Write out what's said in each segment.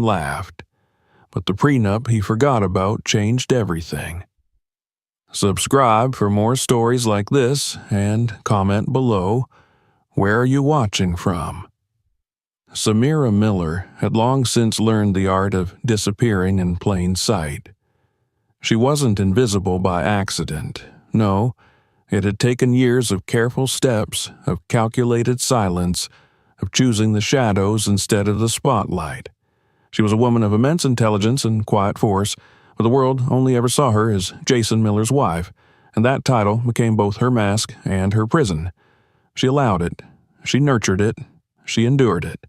laughed. But the prenup he forgot about changed everything. Subscribe for more stories like this and comment below, where are you watching from? Samira Miller had long since learned the art of disappearing in plain sight. She wasn't invisible by accident. No, it had taken years of careful steps, of calculated silence, of choosing the shadows instead of the spotlight. She was a woman of immense intelligence and quiet force, but the world only ever saw her as Jason Miller's wife, and that title became both her mask and her prison. She allowed it, she nurtured it, she endured it,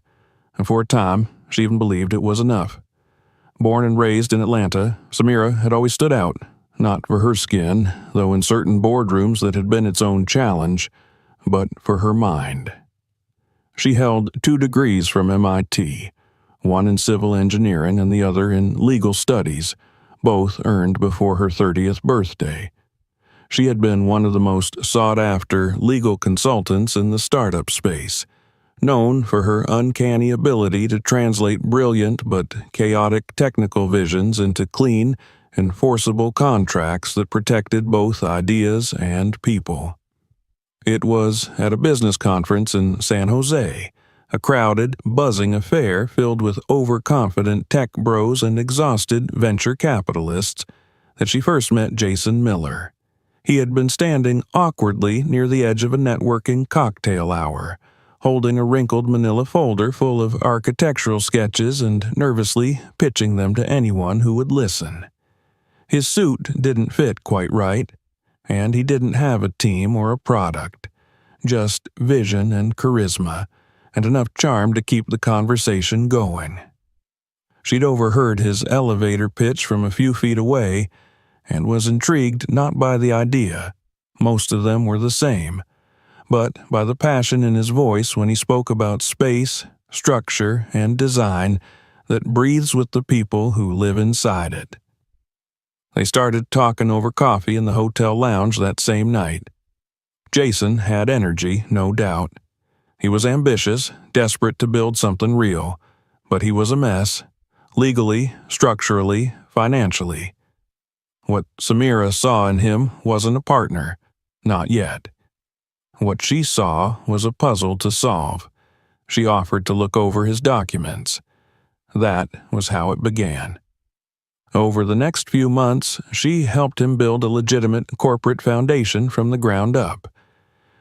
and for a time she even believed it was enough. Born and raised in Atlanta, Samira had always stood out, not for her skin, though in certain boardrooms that had been its own challenge, but for her mind. She held 2 degrees from MIT, one in civil engineering and the other in legal studies, both earned before her 30th birthday. She had been one of the most sought-after legal consultants in the startup space, known for her uncanny ability to translate brilliant but chaotic technical visions into clean, enforceable contracts that protected both ideas and people. It was at a business conference in San Jose, a crowded, buzzing affair filled with overconfident tech bros and exhausted venture capitalists, that she first met Jason Miller. He had been standing awkwardly near the edge of a networking cocktail hour, holding a wrinkled manila folder full of architectural sketches and nervously pitching them to anyone who would listen. His suit didn't fit quite right, and he didn't have a team or a product, just vision and charisma, and enough charm to keep the conversation going. She'd overheard his elevator pitch from a few feet away and was intrigued not by the idea, most of them were the same, but by the passion in his voice when he spoke about space, structure, and design that breathes with the people who live inside it. They started talking over coffee in the hotel lounge that same night. Jason had energy, no doubt. He was ambitious, desperate to build something real, but he was a mess, legally, structurally, financially. What Samira saw in him wasn't a partner, not yet. What she saw was a puzzle to solve. She offered to look over his documents. That was how it began. Over the next few months, she helped him build a legitimate corporate foundation from the ground up.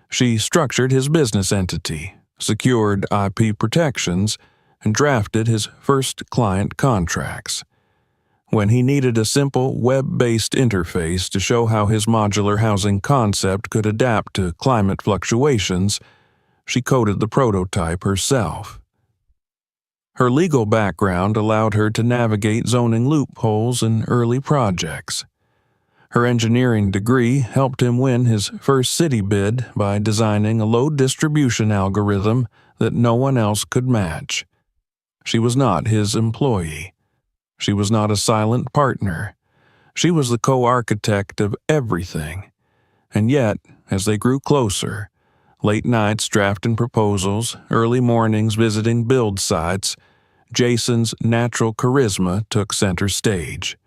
She structured his business entity, secured IP protections, and drafted his first client contracts. When he needed a simple web-based interface to show how his modular housing concept could adapt to climate fluctuations, she coded the prototype herself. Her legal background allowed her to navigate zoning loopholes in early projects. Her engineering degree helped him win his first city bid by designing a load distribution algorithm that no one else could match. She was not his employee. She was not a silent partner. She was the co-architect of everything. And yet, as they grew closer, late nights drafting proposals, early mornings visiting build sites, Jason's natural charisma took center stage.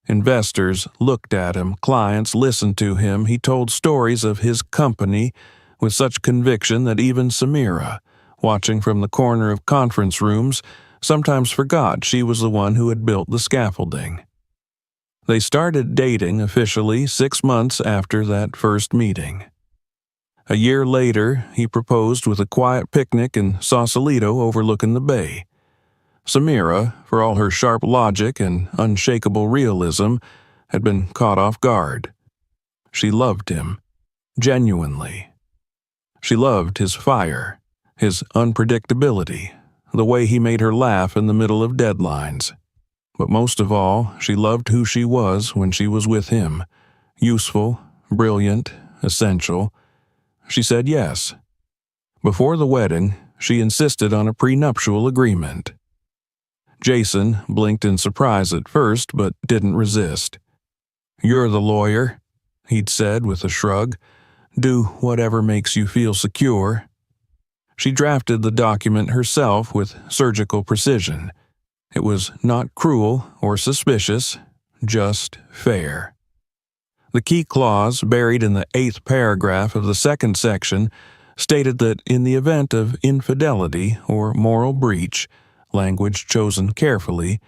Investors looked at him, clients listened to him. He told stories of his company with such conviction that even Samira, watching from the corner of conference rooms, sometimes forgot she was the one who had built the scaffolding. They started dating officially 6 months after that first meeting. A year later, he proposed with a quiet picnic in Sausalito overlooking the bay. Samira, for all her sharp logic and unshakable realism, had been caught off guard. She loved him, genuinely. She loved his fire, his unpredictability, the way he made her laugh in the middle of deadlines. But most of all, she loved who she was when she was with him, useful, brilliant, essential. She said yes. Before the wedding, she insisted on a prenuptial agreement. Jason blinked in surprise at first, but didn't resist. "You're the lawyer," he'd said with a shrug. "Do whatever makes you feel secure." She drafted the document herself with surgical precision. It was not cruel or suspicious, just fair. The key clause buried in the 8th paragraph of the second section stated that in the event of infidelity or moral breach, language chosen carefully,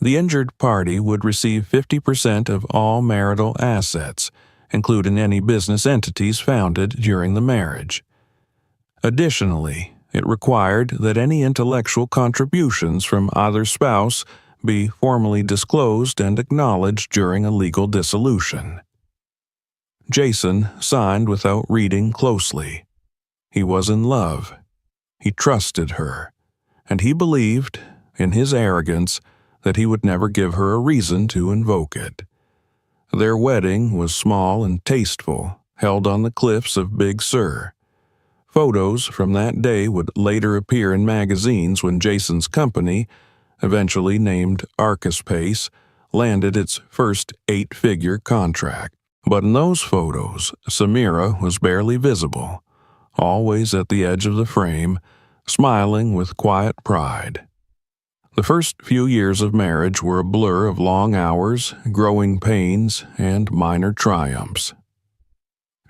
the injured party would receive 50% of all marital assets, including any business entities founded during the marriage. Additionally, it required that any intellectual contributions from either spouse be formally disclosed and acknowledged during a legal dissolution. Jason signed without reading closely. He was in love. He trusted her, and he believed, in his arrogance, that he would never give her a reason to invoke it. Their wedding was small and tasteful, held on the cliffs of Big Sur. Photos from that day would later appear in magazines when Jason's company, eventually named Arcuspace, landed its first 8-figure contract. But in those photos, Samira was barely visible, always at the edge of the frame, smiling with quiet pride. The first few years of marriage were a blur of long hours, growing pains, and minor triumphs.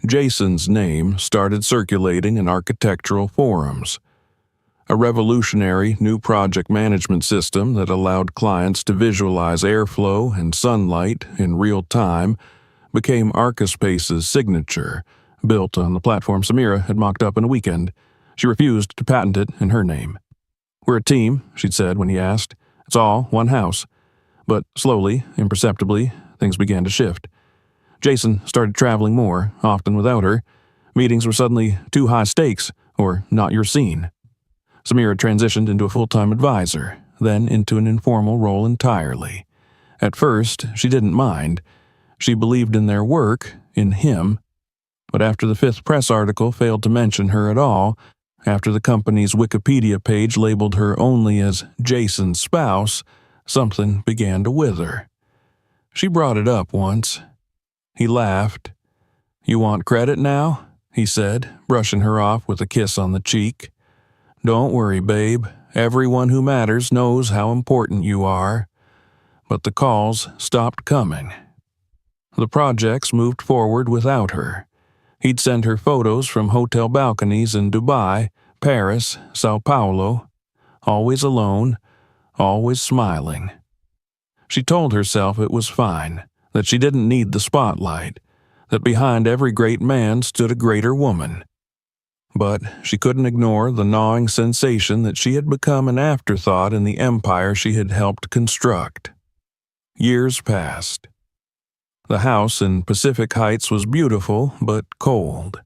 Jason's name started circulating in architectural forums. A revolutionary new project management system that allowed clients to visualize airflow and sunlight in real time became Arcuspace's signature, built on the platform Samira had mocked up in a weekend. She refused to patent it in her name. "We're a team," she'd said when he asked. "It's all one house." But slowly, imperceptibly, things began to shift. Jason started traveling more, often without her. Meetings were suddenly too high stakes, or not your scene. Samira transitioned into a full-time advisor, then into an informal role entirely. At first, she didn't mind. She believed in their work, in him. But after the 5th press article failed to mention her at all, after the company's Wikipedia page labeled her only as Jason's spouse, something began to wither. She brought it up once. He laughed. "You want credit now?" he said, brushing her off with a kiss on the cheek. "Don't worry, babe. Everyone who matters knows how important you are." But the calls stopped coming. The projects moved forward without her. He'd send her photos from hotel balconies in Dubai, Paris, Sao Paulo, always alone, always smiling. She told herself it was fine, that she didn't need the spotlight, that behind every great man stood a greater woman. But she couldn't ignore the gnawing sensation that she had become an afterthought in the empire she had helped construct. Years passed. The house in Pacific Heights was beautiful but cold.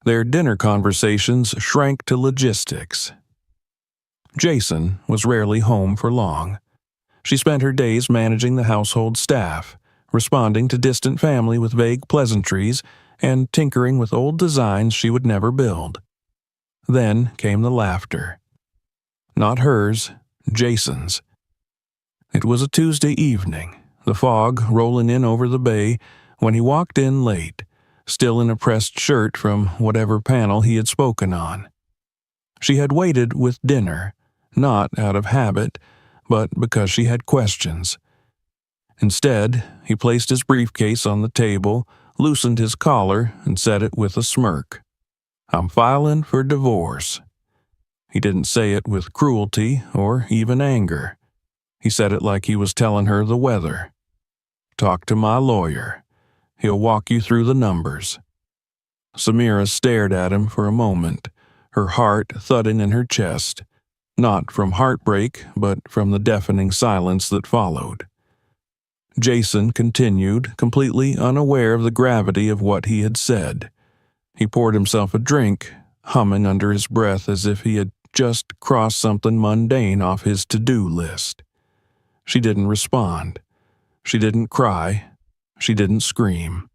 Their dinner conversations shrank to logistics. Jason was rarely home for long. She spent her days managing the household staff, responding to distant family with vague pleasantries, and tinkering with old designs she would never build. Then came the laughter. Not hers, Jason's. It was a Tuesday evening, the fog rolling in over the bay, when he walked in late, still in a pressed shirt from whatever panel he had spoken on. She had waited with dinner, not out of habit, but because she had questions. Instead, he placed his briefcase on the table, loosened his collar, and said it with a smirk. "I'm filing for divorce." He didn't say it with cruelty or even anger. He said it like he was telling her the weather. "Talk to my lawyer. He'll walk you through the numbers." Samira stared at him for a moment, her heart thudding in her chest, not from heartbreak, but from the deafening silence that followed. Jason continued, completely unaware of the gravity of what he had said. He poured himself a drink, humming under his breath as if he had just crossed something mundane off his to-do list. She didn't respond. She didn't cry. She didn't scream.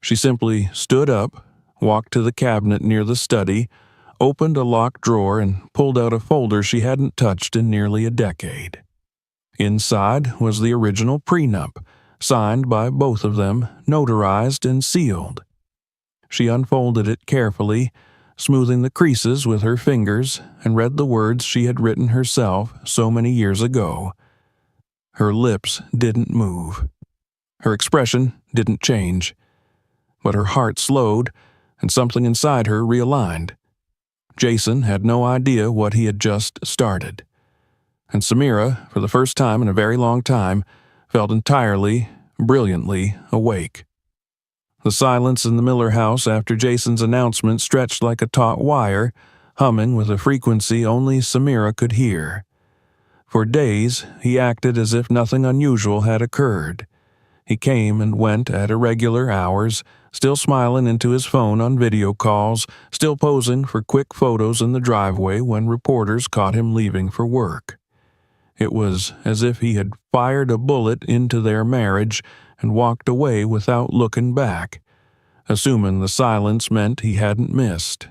She simply stood up, walked to the cabinet near the study, opened a locked drawer, and pulled out a folder she hadn't touched in nearly a decade. Inside was the original prenup, signed by both of them, notarized and sealed. She unfolded it carefully, smoothing the creases with her fingers, and read the words she had written herself so many years ago. Her lips didn't move. Her expression didn't change. But her heart slowed, and something inside her realigned. Jason had no idea what he had just started. And Samira, for the first time in a very long time, felt entirely, brilliantly awake. The silence in the Miller house after Jason's announcement stretched like a taut wire, humming with a frequency only Samira could hear. For days, he acted as if nothing unusual had occurred. He came and went at irregular hours, still smiling into his phone on video calls, still posing for quick photos in the driveway when reporters caught him leaving for work. It was as if he had fired a bullet into their marriage and walked away without looking back, assuming the silence meant he hadn't missed.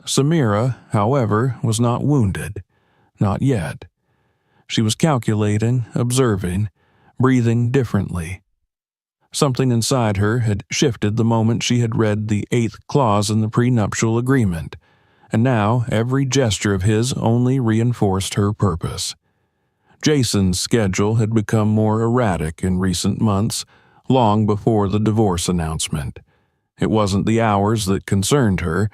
Samira, however, was not wounded. Not yet. She was calculating, observing, breathing differently. Something inside her had shifted the moment she had read the 8th clause in the prenuptial agreement, and now every gesture of his only reinforced her purpose. Jason's schedule had become more erratic in recent months, long before the divorce announcement. It wasn't the hours that concerned her.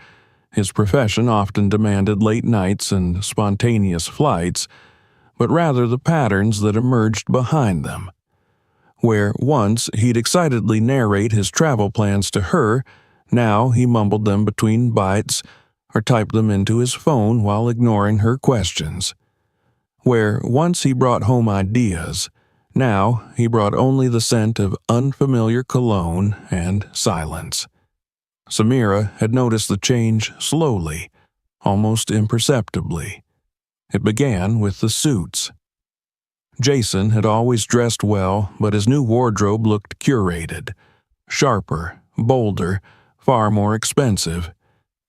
His profession often demanded late nights and spontaneous flights, but rather the patterns that emerged behind them. Where once he'd excitedly narrate his travel plans to her, now he mumbled them between bites or typed them into his phone while ignoring her questions. Where once he brought home ideas, now he brought only the scent of unfamiliar cologne and silence. Samira had noticed the change slowly, almost imperceptibly. It began with the suits. Jason had always dressed well, but his new wardrobe looked curated, sharper, bolder, far more expensive.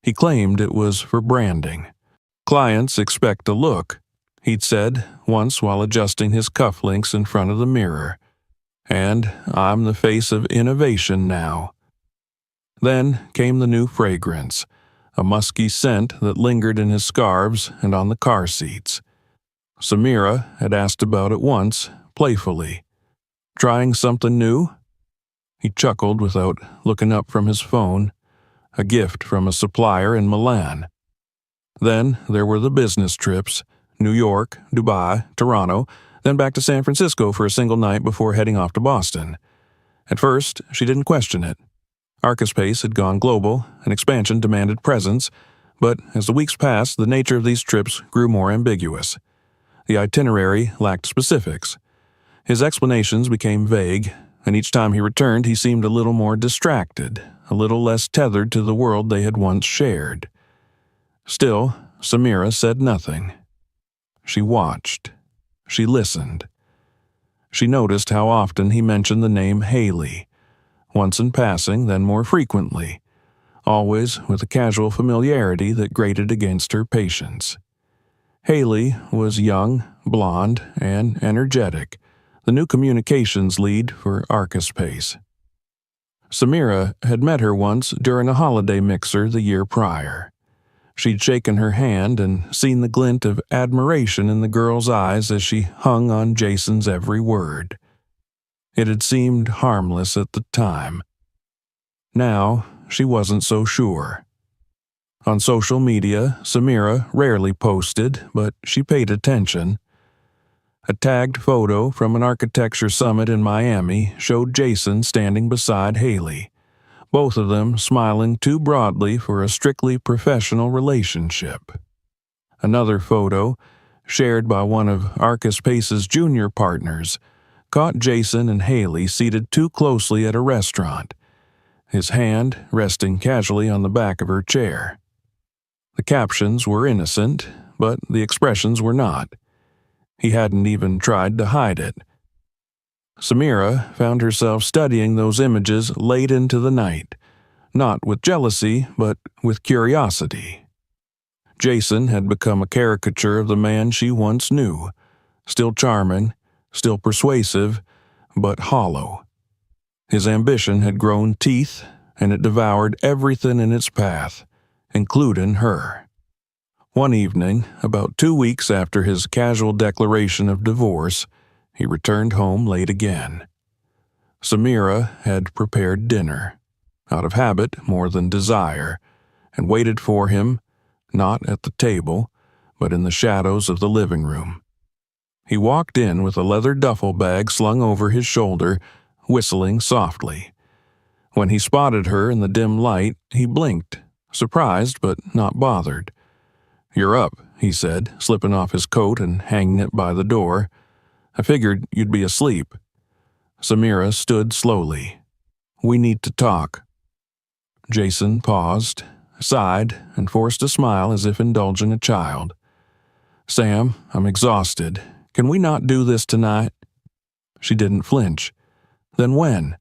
He claimed it was for branding. Clients expect a look, he'd said once while adjusting his cufflinks in front of the mirror. And I'm the face of innovation now. Then came the new fragrance, a musky scent that lingered in his scarves and on the car seats. Samira had asked about it once, playfully. Trying something new? He chuckled without looking up from his phone. A gift from a supplier in Milan. Then there were the business trips, New York, Dubai, Toronto, then back to San Francisco for a single night before heading off to Boston. At first, she didn't question it. Arcaspace had gone global, and expansion demanded presence, but as the weeks passed, the nature of these trips grew more ambiguous. The itinerary lacked specifics. His explanations became vague, and each time he returned he seemed a little more distracted, a little less tethered to the world they had once shared. Still, Samira said nothing. She watched. She listened. She noticed how often he mentioned the name Haley, once in passing, then more frequently, always with a casual familiarity that grated against her patience. Haley was young, blonde, and energetic, the new communications lead for Arcaspace. Samira had met her once during a holiday mixer the year prior. She'd shaken her hand and seen the glint of admiration in the girl's eyes as she hung on Jason's every word. It had seemed harmless at the time. Now, she wasn't so sure. On social media, Samira rarely posted, but she paid attention. A tagged photo from an architecture summit in Miami showed Jason standing beside Haley, both of them smiling too broadly for a strictly professional relationship. Another photo, shared by one of Arcaspace's junior partners, caught Jason and Haley seated too closely at a restaurant, his hand resting casually on the back of her chair. The captions were innocent, but the expressions were not. He hadn't even tried to hide it. Samira found herself studying those images late into the night, not with jealousy, but with curiosity. Jason had become a caricature of the man she once knew, still charming, still persuasive, but hollow. His ambition had grown teeth, and it devoured everything in its path, including her. One evening, about 2 weeks after his casual declaration of divorce, he returned home late again. Samira had prepared dinner, out of habit more than desire, and waited for him, not at the table, but in the shadows of the living room. He walked in with a leather duffel bag slung over his shoulder, whistling softly. When he spotted her in the dim light, he blinked, surprised but not bothered. "You're up," he said, slipping off his coat and hanging it by the door. "I figured you'd be asleep." Samira stood slowly. "We need to talk." Jason paused, sighed, and forced a smile as if indulging a child. "Sam, I'm exhausted. Can we not do this tonight?" She didn't flinch. "Then when?"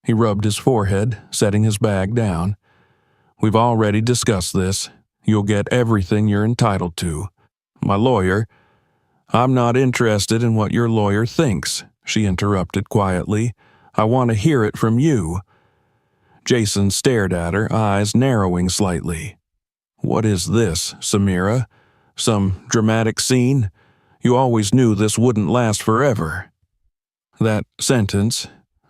He rubbed his forehead, setting his bag down. "We've already discussed this. You'll get everything you're entitled to. My lawyer—" "I'm not interested in what your lawyer thinks," she interrupted quietly. "I want to hear it from you." Jason stared at her, eyes narrowing slightly. "What is this, Samira? Some dramatic scene? You always knew this wouldn't last forever." That sentence,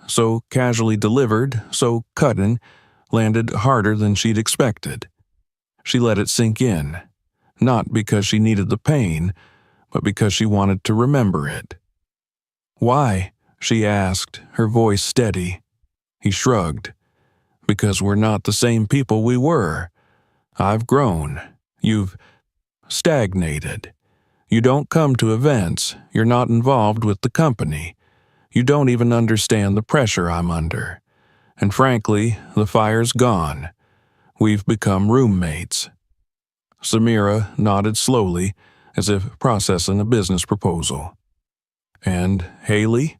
so casually delivered, so cutting, landed harder than she'd expected. She let it sink in, not because she needed the pain, but because she wanted to remember it. "Why?" she asked, her voice steady. He shrugged. "Because we're not the same people we were. I've grown. You've stagnated. You don't come to events. You're not involved with the company. You don't even understand the pressure I'm under. And frankly, the fire's gone. We've become roommates." Samira nodded slowly, as if processing a business proposal. "And Haley?"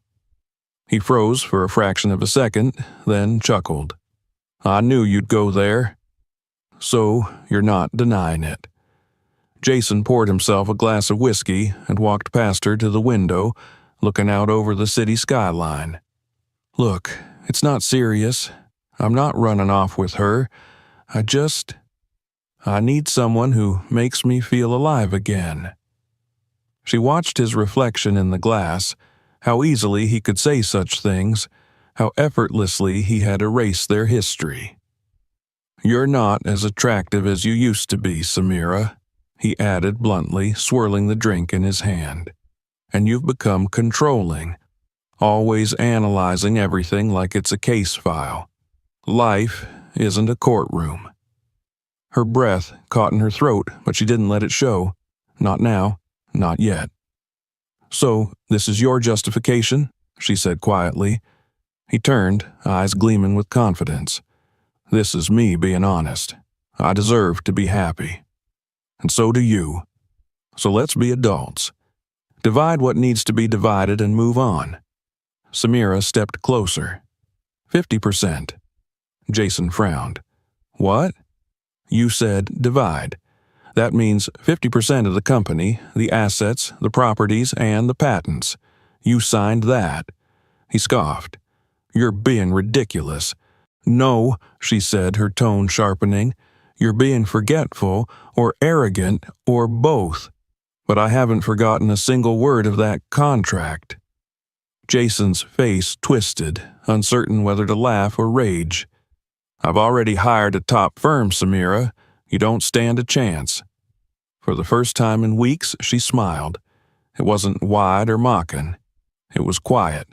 He froze for a fraction of a second, then chuckled. "I knew you'd go there. So you're not denying it." Jason poured himself a glass of whiskey and walked past her to the window, looking out over the city skyline. "Look, it's not serious. I'm not running off with her. I need someone who makes me feel alive again." She watched his reflection in the glass, how easily he could say such things, how effortlessly he had erased their history. "You're not as attractive as you used to be, Samira," he added bluntly, swirling the drink in his hand. "And you've become controlling, always analyzing everything like it's a case file. Life isn't a courtroom." Her breath caught in her throat, but she didn't let it show. Not now, not yet. "So, this is your justification?" she said quietly. He turned, eyes gleaming with confidence. "This is me being honest. I deserve to be happy. And so do you. So let's be adults. Divide what needs to be divided and move on." Samira stepped closer. 50%. Jason frowned. "What?" "You said divide. That means 50% of the company, the assets, the properties, and the patents. You signed that." He scoffed. "You're being ridiculous." "No," she said, her tone sharpening. "You're being forgetful, or arrogant, or both. But I haven't forgotten a single word of that contract." Jason's face twisted, uncertain whether to laugh or rage. "I've already hired a top firm, Samira. You don't stand a chance." For the first time in weeks, she smiled. It wasn't wide or mocking. It was quiet,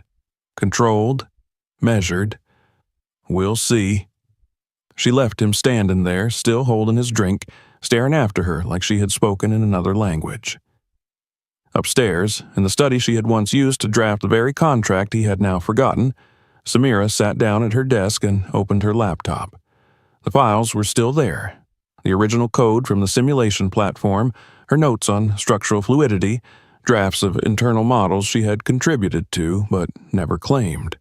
controlled, measured. "We'll see." She left him standing there, still holding his drink, staring after her like she had spoken in another language. Upstairs, in the study she had once used to draft the very contract he had now forgotten, Samira sat down at her desk and opened her laptop. The files were still there. The original code from the simulation platform, her notes on structural fluidity, drafts of internal models she had contributed to but never claimed.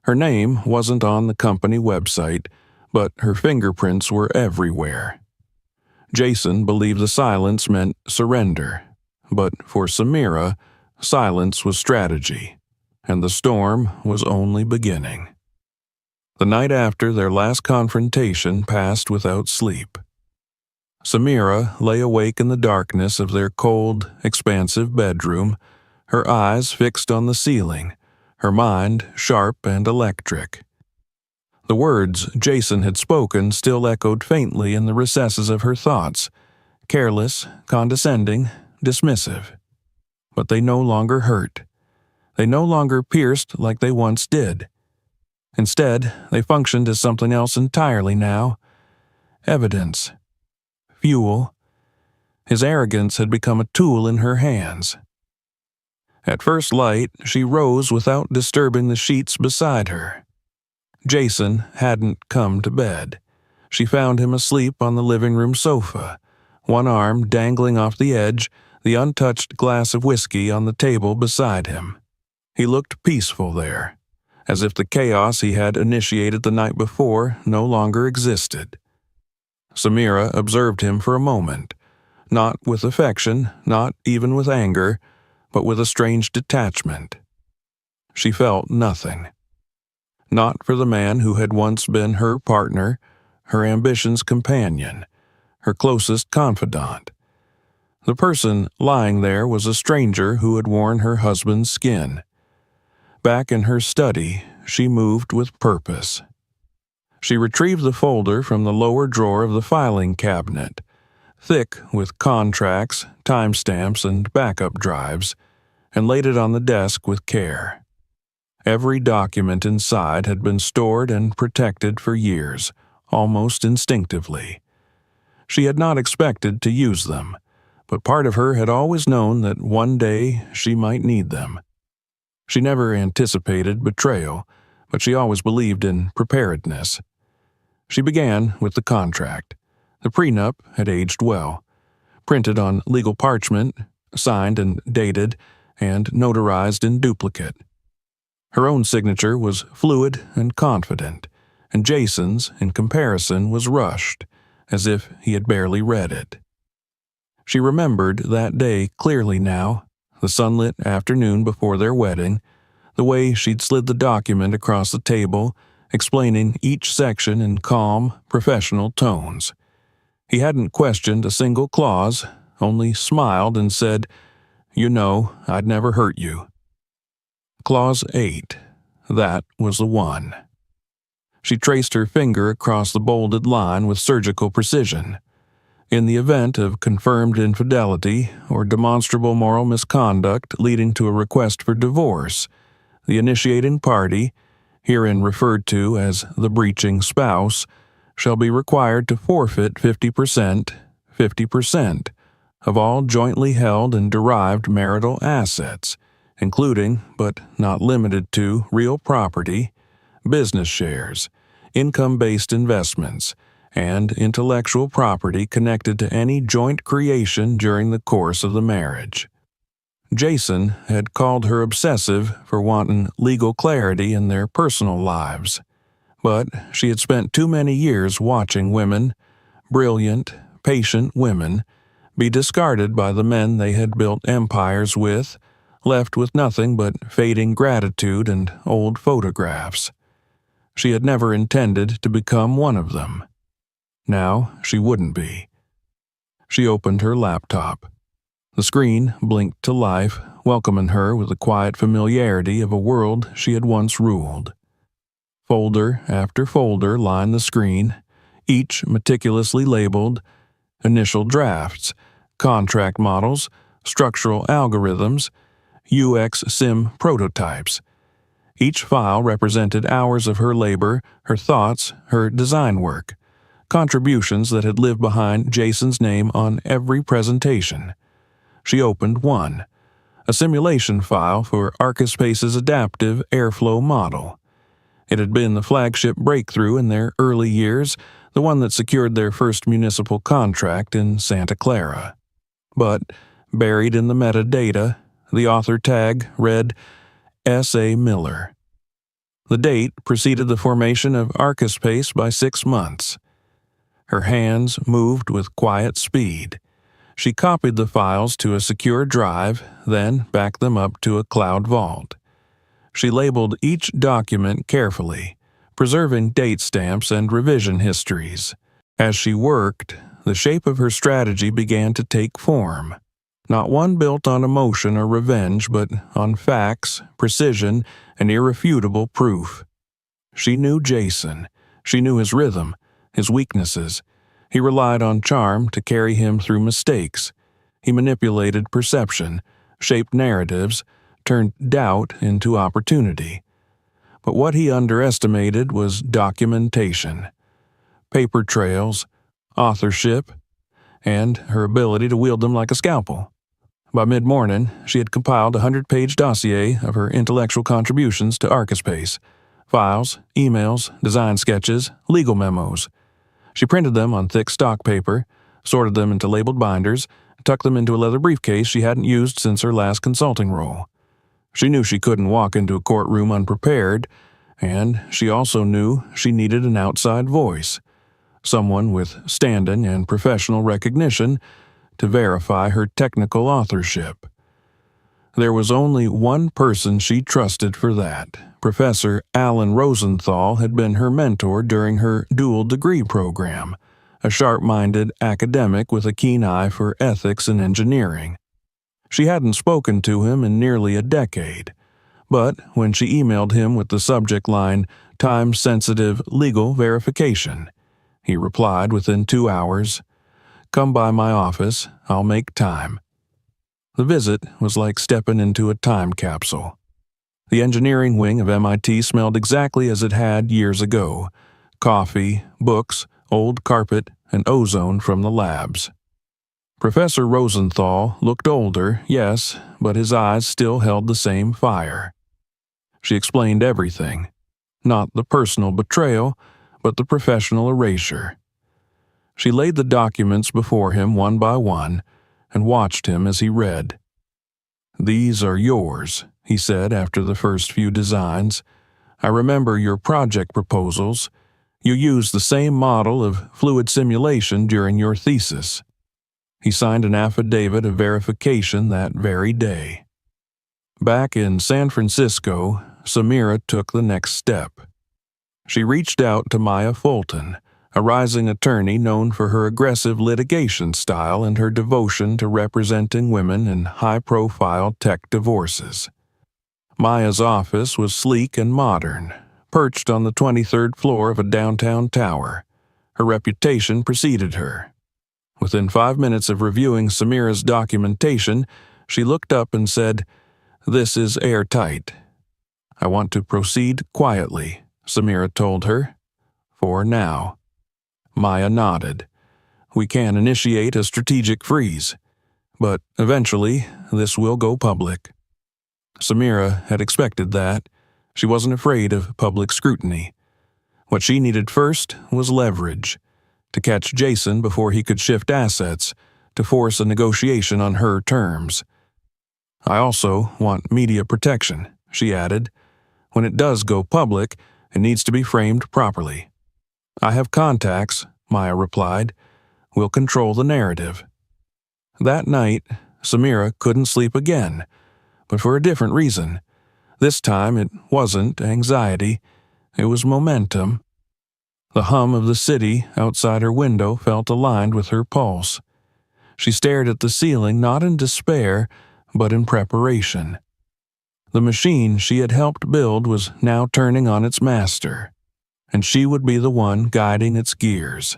Her name wasn't on the company website, but her fingerprints were everywhere. Jason believed the silence meant surrender, but for Samira, silence was strategy, and the storm was only beginning. The night after their last confrontation passed without sleep. Samira lay awake in the darkness of their cold, expansive bedroom, her eyes fixed on the ceiling, her mind sharp and electric. The words Jason had spoken still echoed faintly in the recesses of her thoughts, careless, condescending, dismissive. But they no longer hurt. They no longer pierced like they once did. Instead, they functioned as something else entirely now. Evidence. Fuel. His arrogance had become a tool in her hands. At first light, she rose without disturbing the sheets beside her. Jason hadn't come to bed. She found him asleep on the living room sofa, one arm dangling off the edge, the untouched glass of whiskey on the table beside him. He looked peaceful there, as if the chaos he had initiated the night before no longer existed. Samira observed him for a moment, not with affection, not even with anger, but with a strange detachment. She felt nothing. Not for the man who had once been her partner, her ambition's companion, her closest confidant. The person lying there was a stranger who had worn her husband's skin. Back in her study, she moved with purpose. She retrieved the folder from the lower drawer of the filing cabinet, thick with contracts, timestamps, and backup drives, and laid it on the desk with care. Every document inside had been stored and protected for years, almost instinctively. She had not expected to use them, but part of her had always known that one day she might need them. She never anticipated betrayal, but she always believed in preparedness. She began with the contract. The prenup had aged well, printed on legal parchment, signed and dated, and notarized in duplicate. Her own signature was fluid and confident, and Jason's, in comparison, was rushed, as if he had barely read it. She remembered that day clearly now, the sunlit afternoon before their wedding, the way she'd slid the document across the table, explaining each section in calm, professional tones. He hadn't questioned a single clause, only smiled and said, "You know, I'd never hurt you." Clause 8. That was the one. She traced her finger across the bolded line with surgical precision. In the event of confirmed infidelity or demonstrable moral misconduct leading to a request for divorce, the initiating party, herein referred to as the breaching spouse, shall be required to forfeit 50% of all jointly held and derived marital assets, including, but not limited to, real property, business shares, income-based investments, and intellectual property connected to any joint creation during the course of the marriage. Jason had called her obsessive for wanting legal clarity in their personal lives, but she had spent too many years watching women, brilliant, patient women, be discarded by the men they had built empires with, left with nothing but fading gratitude and old photographs. She had never intended to become one of them. Now she wouldn't be. She opened her laptop. The screen blinked to life, welcoming her with the quiet familiarity of a world she had once ruled. Folder after folder lined the screen, each meticulously labeled initial drafts, contract models, structural algorithms, UX sim prototypes. Each file represented hours of her labor, her thoughts, her design work, contributions that had lived behind Jason's name on every presentation. She opened one, a simulation file for Archispace's adaptive airflow model. It had been the flagship breakthrough in their early years, the one that secured their first municipal contract in Santa Clara. But, buried in the metadata, the author tag read S.A. Miller. The date preceded the formation of Archispace by 6 months. Her hands moved with quiet speed. She copied the files to a secure drive, then backed them up to a cloud vault. She labeled each document carefully, preserving date stamps and revision histories. As she worked, the shape of her strategy began to take form. Not one built on emotion or revenge, but on facts, precision, and irrefutable proof. She knew Jason. She knew his rhythm, his weaknesses. He relied on charm to carry him through mistakes. He manipulated perception, shaped narratives, turned doubt into opportunity. But what he underestimated was documentation. Paper trails, authorship, and her ability to wield them like a scalpel. By mid-morning, she had compiled a 100-page dossier of her intellectual contributions to Archispace. Files, emails, design sketches, legal memos. She printed them on thick stock paper, sorted them into labeled binders, and tucked them into a leather briefcase she hadn't used since her last consulting role. She knew she couldn't walk into a courtroom unprepared, and she also knew she needed an outside voice, someone with standing and professional recognition to verify her technical authorship. There was only one person she trusted for that. Professor Alan Rosenthal had been her mentor during her dual degree program, a sharp-minded academic with a keen eye for ethics and engineering. She hadn't spoken to him in nearly a decade, but when she emailed him with the subject line, "Time-sensitive legal verification," he replied within 2 hours, "Come by my office, I'll make time." The visit was like stepping into a time capsule. The engineering wing of MIT smelled exactly as it had years ago: coffee, books, old carpet, and ozone from the labs. Professor Rosenthal looked older, yes, but his eyes still held the same fire. She explained everything, not the personal betrayal, but the professional erasure. She laid the documents before him one by one and watched him as he read. "These are yours," he said after the first few designs. "I remember your project proposals. You used the same model of fluid simulation during your thesis." He signed an affidavit of verification that very day. Back in San Francisco, Samira took the next step. She reached out to Maya Fulton, a rising attorney known for her aggressive litigation style and her devotion to representing women in high-profile tech divorces. Maya's office was sleek and modern, perched on the 23rd floor of a downtown tower. Her reputation preceded her. Within 5 minutes of reviewing Samira's documentation, she looked up and said, "This is airtight." "I want to proceed quietly," Samira told her. "For now." Maya nodded. "We can initiate a strategic freeze, but eventually this will go public." Samira had expected that. She wasn't afraid of public scrutiny. What she needed first was leverage, to catch Jason before he could shift assets, to force a negotiation on her terms. "I also want media protection," she added. "When it does go public, it needs to be framed properly." "I have contacts," Maya replied. "We'll control the narrative." That night, Samira couldn't sleep again, but for a different reason. This time it wasn't anxiety, it was momentum. The hum of the city outside her window felt aligned with her pulse. She stared at the ceiling not in despair, but in preparation. The machine she had helped build was now turning on its master, and she would be the one guiding its gears.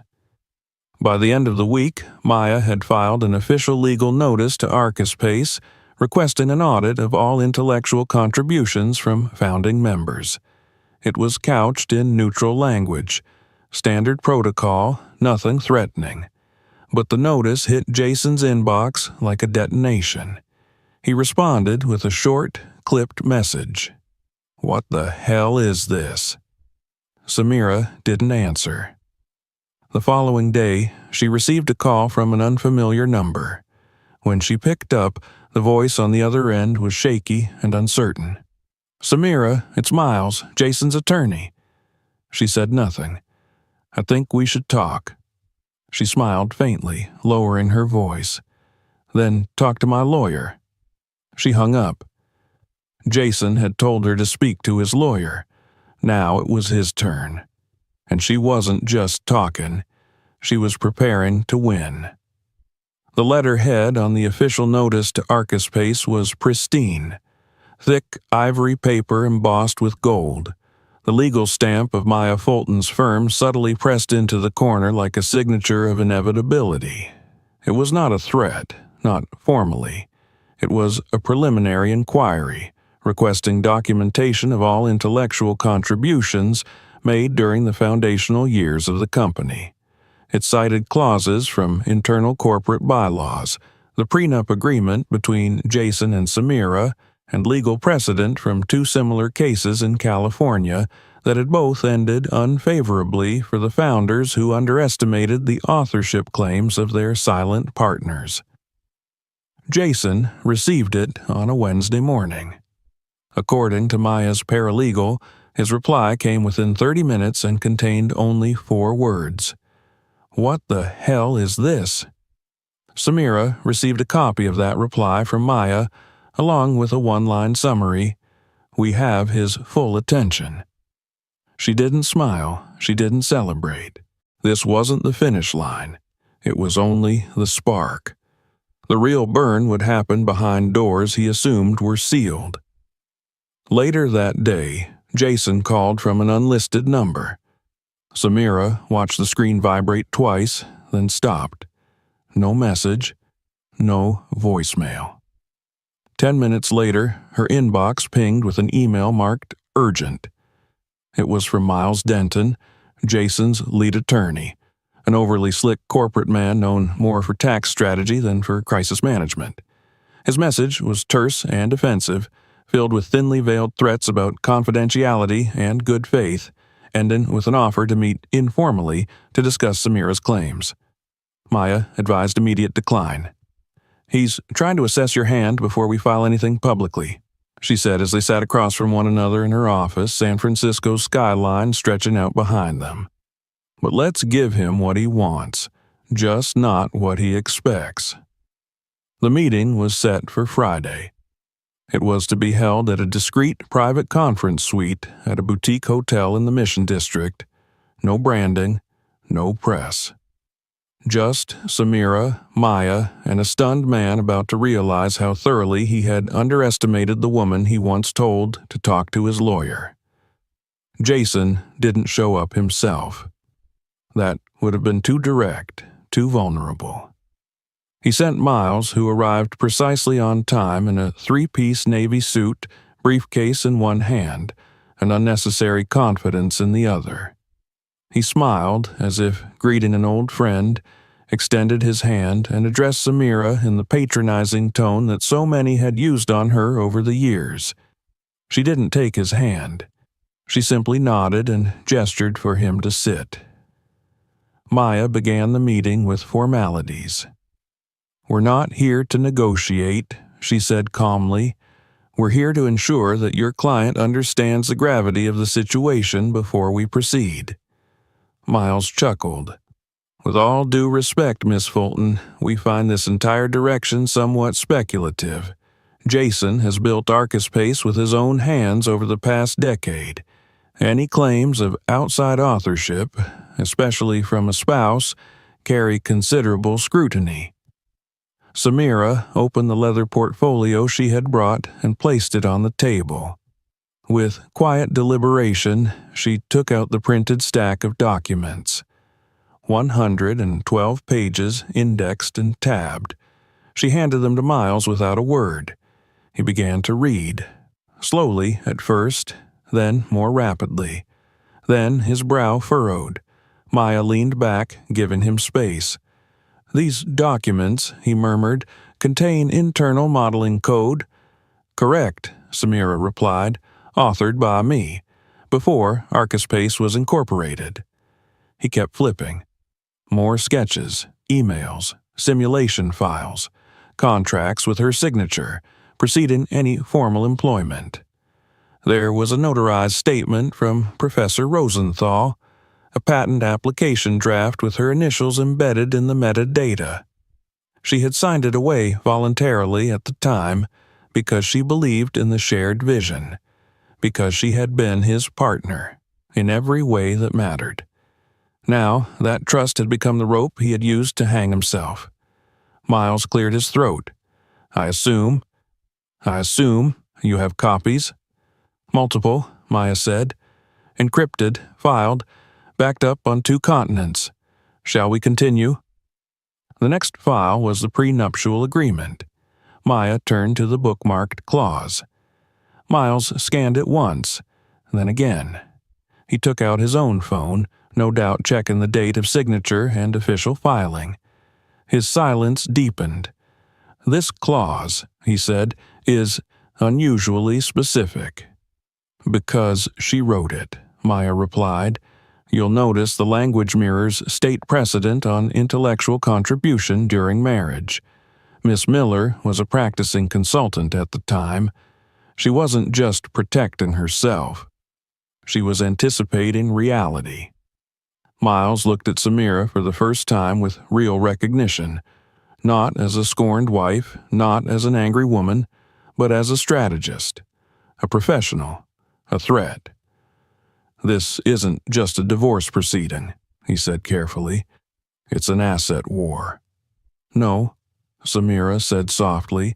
By the end of the week, Maya had filed an official legal notice to Archispace requesting an audit of all intellectual contributions from founding members. It was couched in neutral language, standard protocol, nothing threatening. But the notice hit Jason's inbox like a detonation. He responded with a short, clipped message. "What the hell is this?" Samira didn't answer. The following day, she received a call from an unfamiliar number. When she picked up, the voice on the other end was shaky and uncertain. "Samira, it's Miles, Jason's attorney." She said nothing. "I think we should talk." She smiled faintly, lowering her voice. "Then talk to my lawyer." She hung up. Jason had told her to speak to his lawyer. Now it was his turn. And she wasn't just talking. she was preparing to win. The letterhead on the official notice to Archispace was pristine, thick ivory paper embossed with gold, the legal stamp of Maya Fulton's firm subtly pressed into the corner like a signature of inevitability. It was not a threat, not formally. It was a preliminary inquiry, requesting documentation of all intellectual contributions made during the foundational years of the company. It cited clauses from internal corporate bylaws, the prenup agreement between Jason and Samira, and legal precedent from two similar cases in California that had both ended unfavorably for the founders who underestimated the authorship claims of their silent partners. Jason received it on a Wednesday morning. According to Maya's paralegal, his reply came within 30 minutes and contained only 4 words. "What the hell is this?" Samira received a copy of that reply from Maya, along with a one-line summary. "We have his full attention." She didn't smile, she didn't celebrate. This wasn't the finish line. It was only the spark. The real burn would happen behind doors he assumed were sealed. Later that day, Jason called from an unlisted number. Samira watched the screen vibrate twice, then stopped. No message, no voicemail. 10 minutes later, her inbox pinged with an email marked urgent. It was from Miles Denton, Jason's lead attorney, an overly slick corporate man known more for tax strategy than for crisis management. His message was terse and offensive, filled with thinly veiled threats about confidentiality and good faith, ending with an offer to meet informally to discuss Samira's claims. Maya advised immediate decline. "He's trying to assess your hand before we file anything publicly," she said as they sat across from one another in her office, San Francisco's skyline stretching out behind them. "But let's give him what he wants, just not what he expects." The meeting was set for Friday. It was to be held at a discreet private conference suite at a boutique hotel in the Mission District. No branding, no press. Just Samira, Maya, and a stunned man about to realize how thoroughly he had underestimated the woman he once told to talk to his lawyer. Jason didn't show up himself. That would have been too direct, too vulnerable. He sent Miles, who arrived precisely on time in a 3-piece navy suit, briefcase in one hand, an unnecessary confidence in the other. He smiled as if greeting an old friend, extended his hand, and addressed Samira in the patronizing tone that so many had used on her over the years. She didn't take his hand. She simply nodded and gestured for him to sit. Maya began the meeting with formalities. "We're not here to negotiate," she said calmly. "We're here to ensure that your client understands the gravity of the situation before we proceed." Miles chuckled. "With all due respect, Miss Fulton, we find this entire direction somewhat speculative. Jason has built Archispace with his own hands over the past decade. Any claims of outside authorship, especially from a spouse, carry considerable scrutiny." Samira opened the leather portfolio she had brought and placed it on the table. With quiet deliberation, she took out the printed stack of documents. 112 pages indexed and tabbed. She handed them to Miles without a word. He began to read, slowly at first, then more rapidly. Then his brow furrowed. Maya leaned back, giving him space. "These documents," he murmured, "contain internal modeling code." "Correct," Samira replied, "authored by me, before Archispace was incorporated." He kept flipping. More sketches, emails, simulation files, contracts with her signature, preceding any formal employment. There was a notarized statement from Professor Rosenthal, a patent application draft with her initials embedded in the metadata. She had signed it away voluntarily at the time because she believed in the shared vision, because she had been his partner in every way that mattered. Now, that trust had become the rope he had used to hang himself. Miles cleared his throat. I assume you have copies?" "Multiple," Maya said. "Encrypted, filed, backed up on 2 continents. Shall we continue?" The next file was the prenuptial agreement. Maya turned to the bookmarked clause. Miles scanned it once, then again. He took out his own phone, no doubt checking the date of signature and official filing. His silence deepened. "This clause," he said, "is unusually specific." "Because she wrote it," Maya replied. "You'll notice the language mirrors state precedent on intellectual contribution during marriage. Miss Miller was a practicing consultant at the time. She wasn't just protecting herself. She was anticipating reality." Miles looked at Samira for the first time with real recognition, not as a scorned wife, not as an angry woman, but as a strategist, a professional, a threat. "This isn't just a divorce proceeding," he said carefully. "It's an asset war." "No," Samira said softly.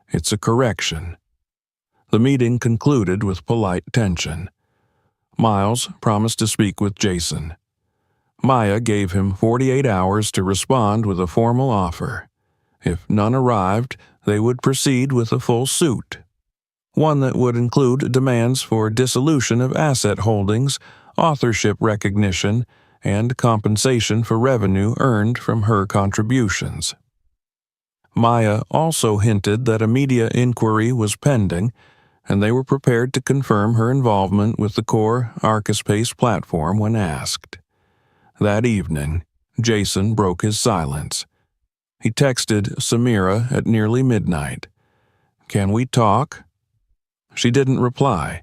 "It's a correction." The meeting concluded with polite tension. Miles promised to speak with Jason. Maya gave him 48 hours to respond with a formal offer. If none arrived, they would proceed with a full suit. One that would include demands for dissolution of asset holdings, authorship recognition, and compensation for revenue earned from her contributions. Maya also hinted that a media inquiry was pending, and they were prepared to confirm her involvement with the core Arcaspace platform when asked. That evening, Jason broke his silence. He texted Samira at nearly midnight. "Can we talk?" She didn't reply.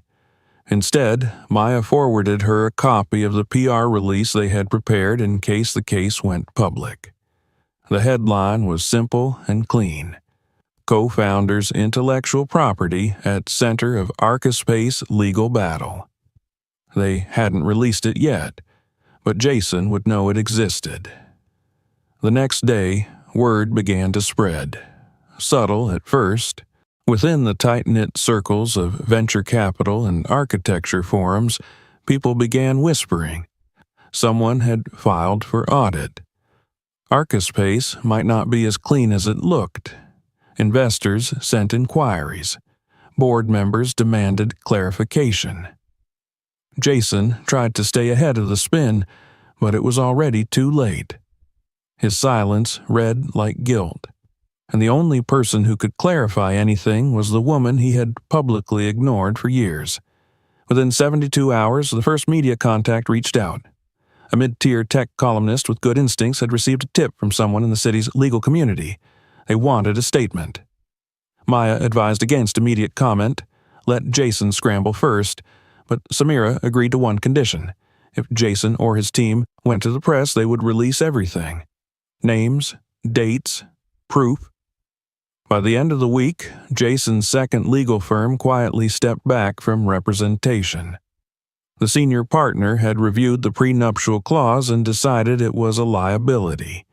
Instead, Maya forwarded her a copy of the PR release they had prepared in case the case went public. The headline was simple and clean. Co-founders' intellectual property at center of Arcaspace legal battle. They hadn't released it yet, but Jason would know it existed. The next day, word began to spread. Subtle at first. Within the tight-knit circles of venture capital and architecture forums, people began whispering. Someone had filed for audit. Arcaspace might not be as clean as it looked. Investors sent inquiries. Board members demanded clarification. Jason tried to stay ahead of the spin, but it was already too late. His silence read like guilt, and the only person who could clarify anything was the woman he had publicly ignored for years. Within 72 hours, the first media contact reached out. A mid-tier tech columnist with good instincts had received a tip from someone in the city's legal community. They wanted a statement. Maya advised against immediate comment, let Jason scramble first, but Samira agreed to one condition. If Jason or his team went to the press, they would release everything. Names, dates, proof. By the end of the week, Jason's second legal firm quietly stepped back from representation. The senior partner had reviewed the prenuptial clause and decided it was a liability.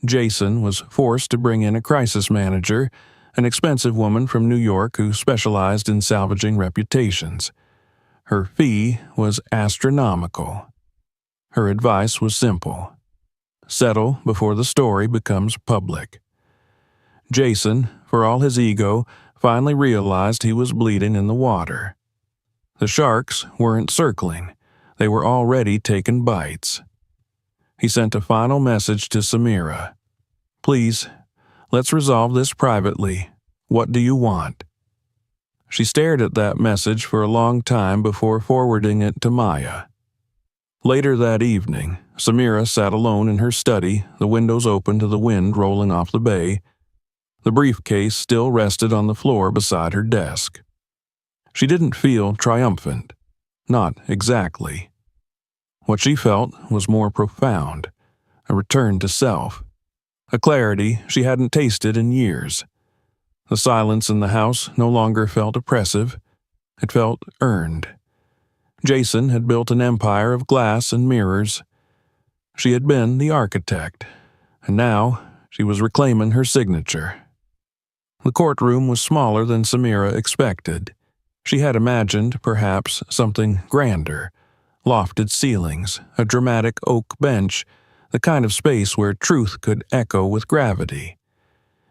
Jason was forced to bring in a crisis manager, an expensive woman from New York who specialized in salvaging reputations. Her fee was astronomical. Her advice was simple. Settle before the story becomes public. Jason, for all his ego, finally realized he was bleeding in the water. The sharks weren't circling. They were already taking bites. He sent a final message to Samira. "Please, let's resolve this privately. What do you want?" She stared at that message for a long time before forwarding it to Maya. Later that evening, Samira sat alone in her study, the windows open to the wind rolling off the bay. The briefcase still rested on the floor beside her desk. She didn't feel triumphant. Not exactly. What she felt was more profound, a return to self, a clarity she hadn't tasted in years. The silence in the house no longer felt oppressive. It felt earned. Jason had built an empire of glass and mirrors. She had been the architect, and now she was reclaiming her signature. The courtroom was smaller than Samira expected. She had imagined, perhaps, something grander. Lofted ceilings, a dramatic oak bench, the kind of space where truth could echo with gravity.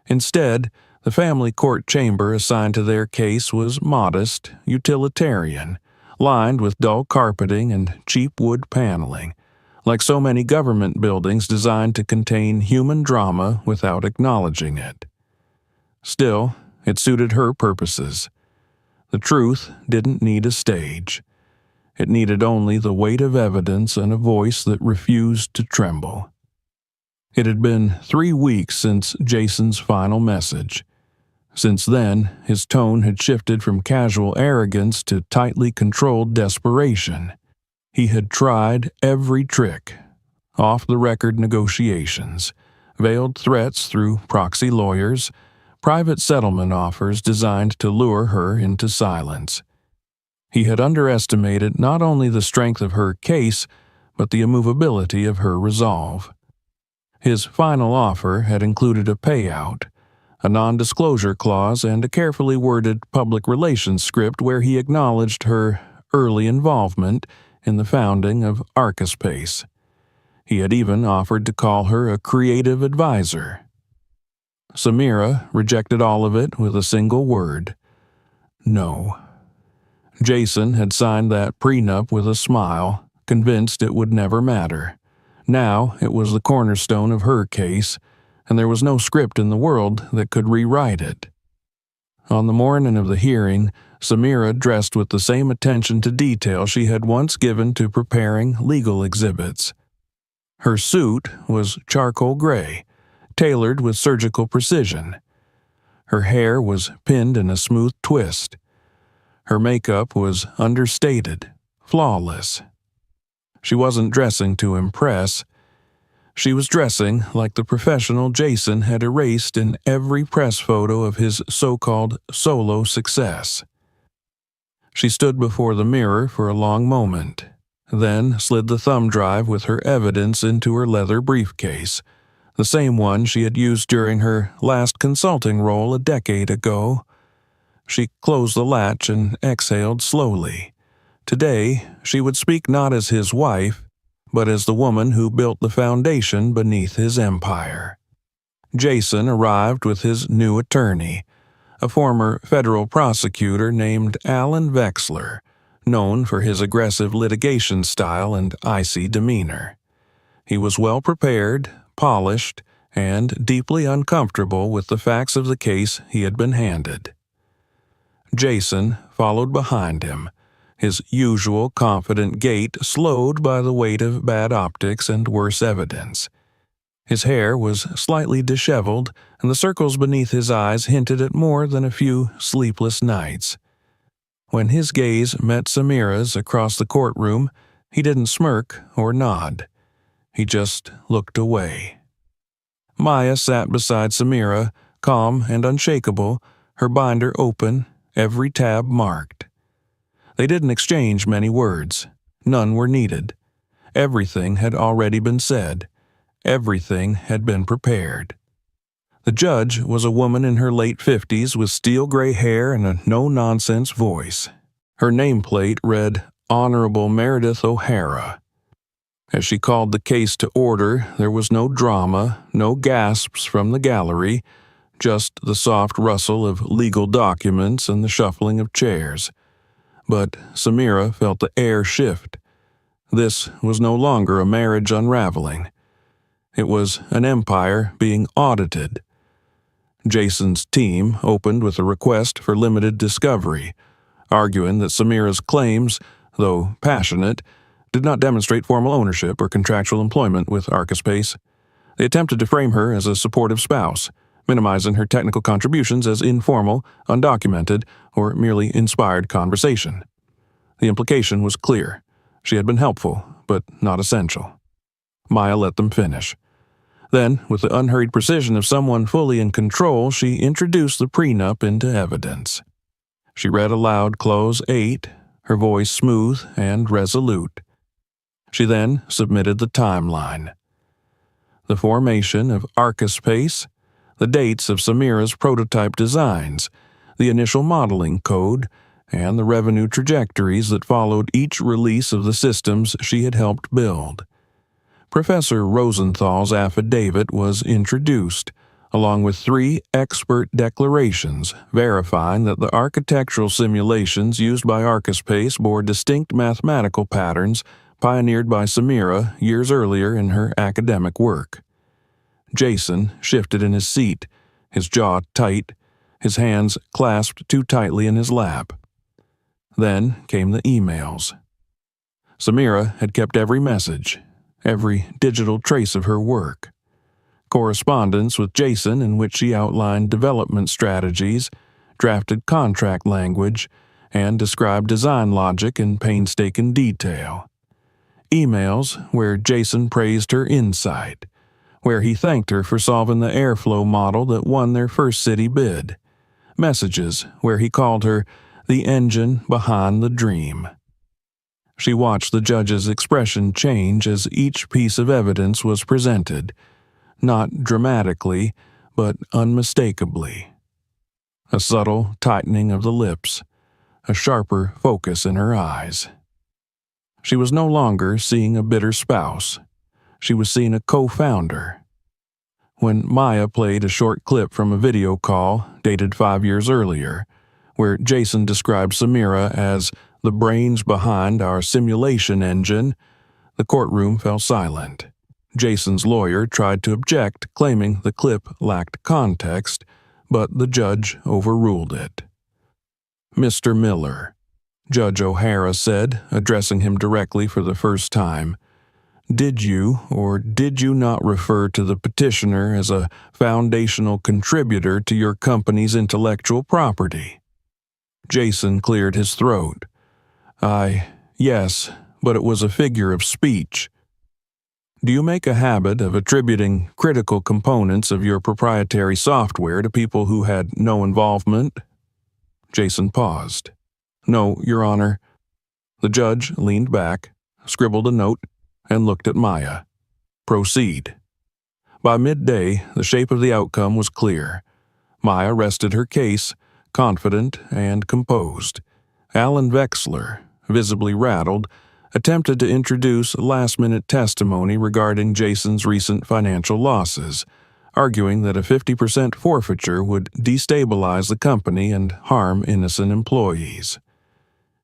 Instead, the family court chamber assigned to their case was modest, utilitarian, lined with dull carpeting and cheap wood paneling, like so many government buildings designed to contain human drama without acknowledging it. Still, it suited her purposes. The truth didn't need a stage. It needed only the weight of evidence and a voice that refused to tremble. It had been 3 weeks since Jason's final message. Since then, his tone had shifted from casual arrogance to tightly controlled desperation. He had tried every trick: off-the-record negotiations, veiled threats through proxy lawyers, private settlement offers designed to lure her into silence. He had underestimated not only the strength of her case, but the immovability of her resolve. His final offer had included a payout, a non-disclosure clause, and a carefully worded public relations script where he acknowledged her early involvement in the founding of Arcaspace. He had even offered to call her a creative advisor. Samira rejected all of it with a single word: no. Jason had signed that prenup with a smile, convinced it would never matter. Now it was the cornerstone of her case, and there was no script in the world that could rewrite it. On the morning of the hearing, Samira dressed with the same attention to detail she had once given to preparing legal exhibits. Her suit was charcoal gray, tailored with surgical precision. Her hair was pinned in a smooth twist. Her makeup was understated, flawless. She wasn't dressing to impress. She was dressing like the professional Jason had erased in every press photo of his so-called solo success. She stood before the mirror for a long moment, then slid the thumb drive with her evidence into her leather briefcase, the same one she had used during her last consulting role a decade ago. She closed the latch and exhaled slowly. Today, she would speak not as his wife, but as the woman who built the foundation beneath his empire. Jason arrived with his new attorney, a former federal prosecutor named Alan Vexler, known for his aggressive litigation style and icy demeanor. He was well prepared, polished, and deeply uncomfortable with the facts of the case he had been handed. Jason followed behind him, his usual confident gait slowed by the weight of bad optics and worse evidence. His hair was slightly disheveled, and the circles beneath his eyes hinted at more than a few sleepless nights. When his gaze met Samira's across the courtroom, he didn't smirk or nod. He just looked away. Maya sat beside Samira, calm and unshakable, her binder open, every tab marked. They didn't exchange many words. None were needed. Everything had already been said. Everything had been prepared. The judge was a woman in her late 50s with steel gray hair and a no-nonsense voice. Her nameplate read Honorable Meredith O'Hara. As she called the case to order, there was no drama, no gasps from the gallery, just the soft rustle of legal documents and the shuffling of chairs. But Samira felt the air shift. This was no longer a marriage unraveling. It was an empire being audited. Jason's team opened with a request for limited discovery, arguing that Samira's claims, though passionate, did not demonstrate formal ownership or contractual employment with Arcaspace. They attempted to frame her as a supportive spouse, minimizing her technical contributions as informal, undocumented, or merely inspired conversation. The implication was clear. She had been helpful, but not essential. Maya let them finish. Then, with the unhurried precision of someone fully in control, she introduced the prenup into evidence. She read aloud Clause 8, her voice smooth and resolute. She then submitted the timeline. The formation of Arcuspace, the dates of Samira's prototype designs, the initial modeling code, and the revenue trajectories that followed each release of the systems she had helped build. Professor Rosenthal's affidavit was introduced, along with 3 expert declarations verifying that the architectural simulations used by Arcuspace bore distinct mathematical patterns pioneered by Samira years earlier in her academic work. Jason shifted in his seat, his jaw tight, his hands clasped too tightly in his lap. Then came the emails. Samira had kept every message, every digital trace of her work. Correspondence with Jason in which she outlined development strategies, drafted contract language, and described design logic in painstaking detail. Emails where Jason praised her insight, where he thanked her for solving the airflow model that won their first city bid. Messages where he called her the engine behind the dream. She watched the judge's expression change as each piece of evidence was presented, not dramatically, but unmistakably. A subtle tightening of the lips, a sharper focus in her eyes. She was no longer seeing a bitter spouse. She was seeing a co-founder. When Maya played a short clip from a video call dated 5 years earlier, where Jason described Samira as the brains behind our simulation engine, the courtroom fell silent. Jason's lawyer tried to object, claiming the clip lacked context, but the judge overruled it. "Mr. Miller," Judge O'Hara said, addressing him directly for the first time, "did you or did you not refer to the petitioner as a foundational contributor to your company's intellectual property?" Jason cleared his throat. Yes, but it was a figure of speech." "Do you make a habit of attributing critical components of your proprietary software to people who had no involvement?" Jason paused. "No, Your Honor." The judge leaned back, scribbled a note, and looked at Maya. "Proceed." By midday, the shape of the outcome was clear. Maya rested her case, confident and composed. Alan Vexler, visibly rattled, attempted to introduce last-minute testimony regarding Jason's recent financial losses, arguing that a 50% forfeiture would destabilize the company and harm innocent employees.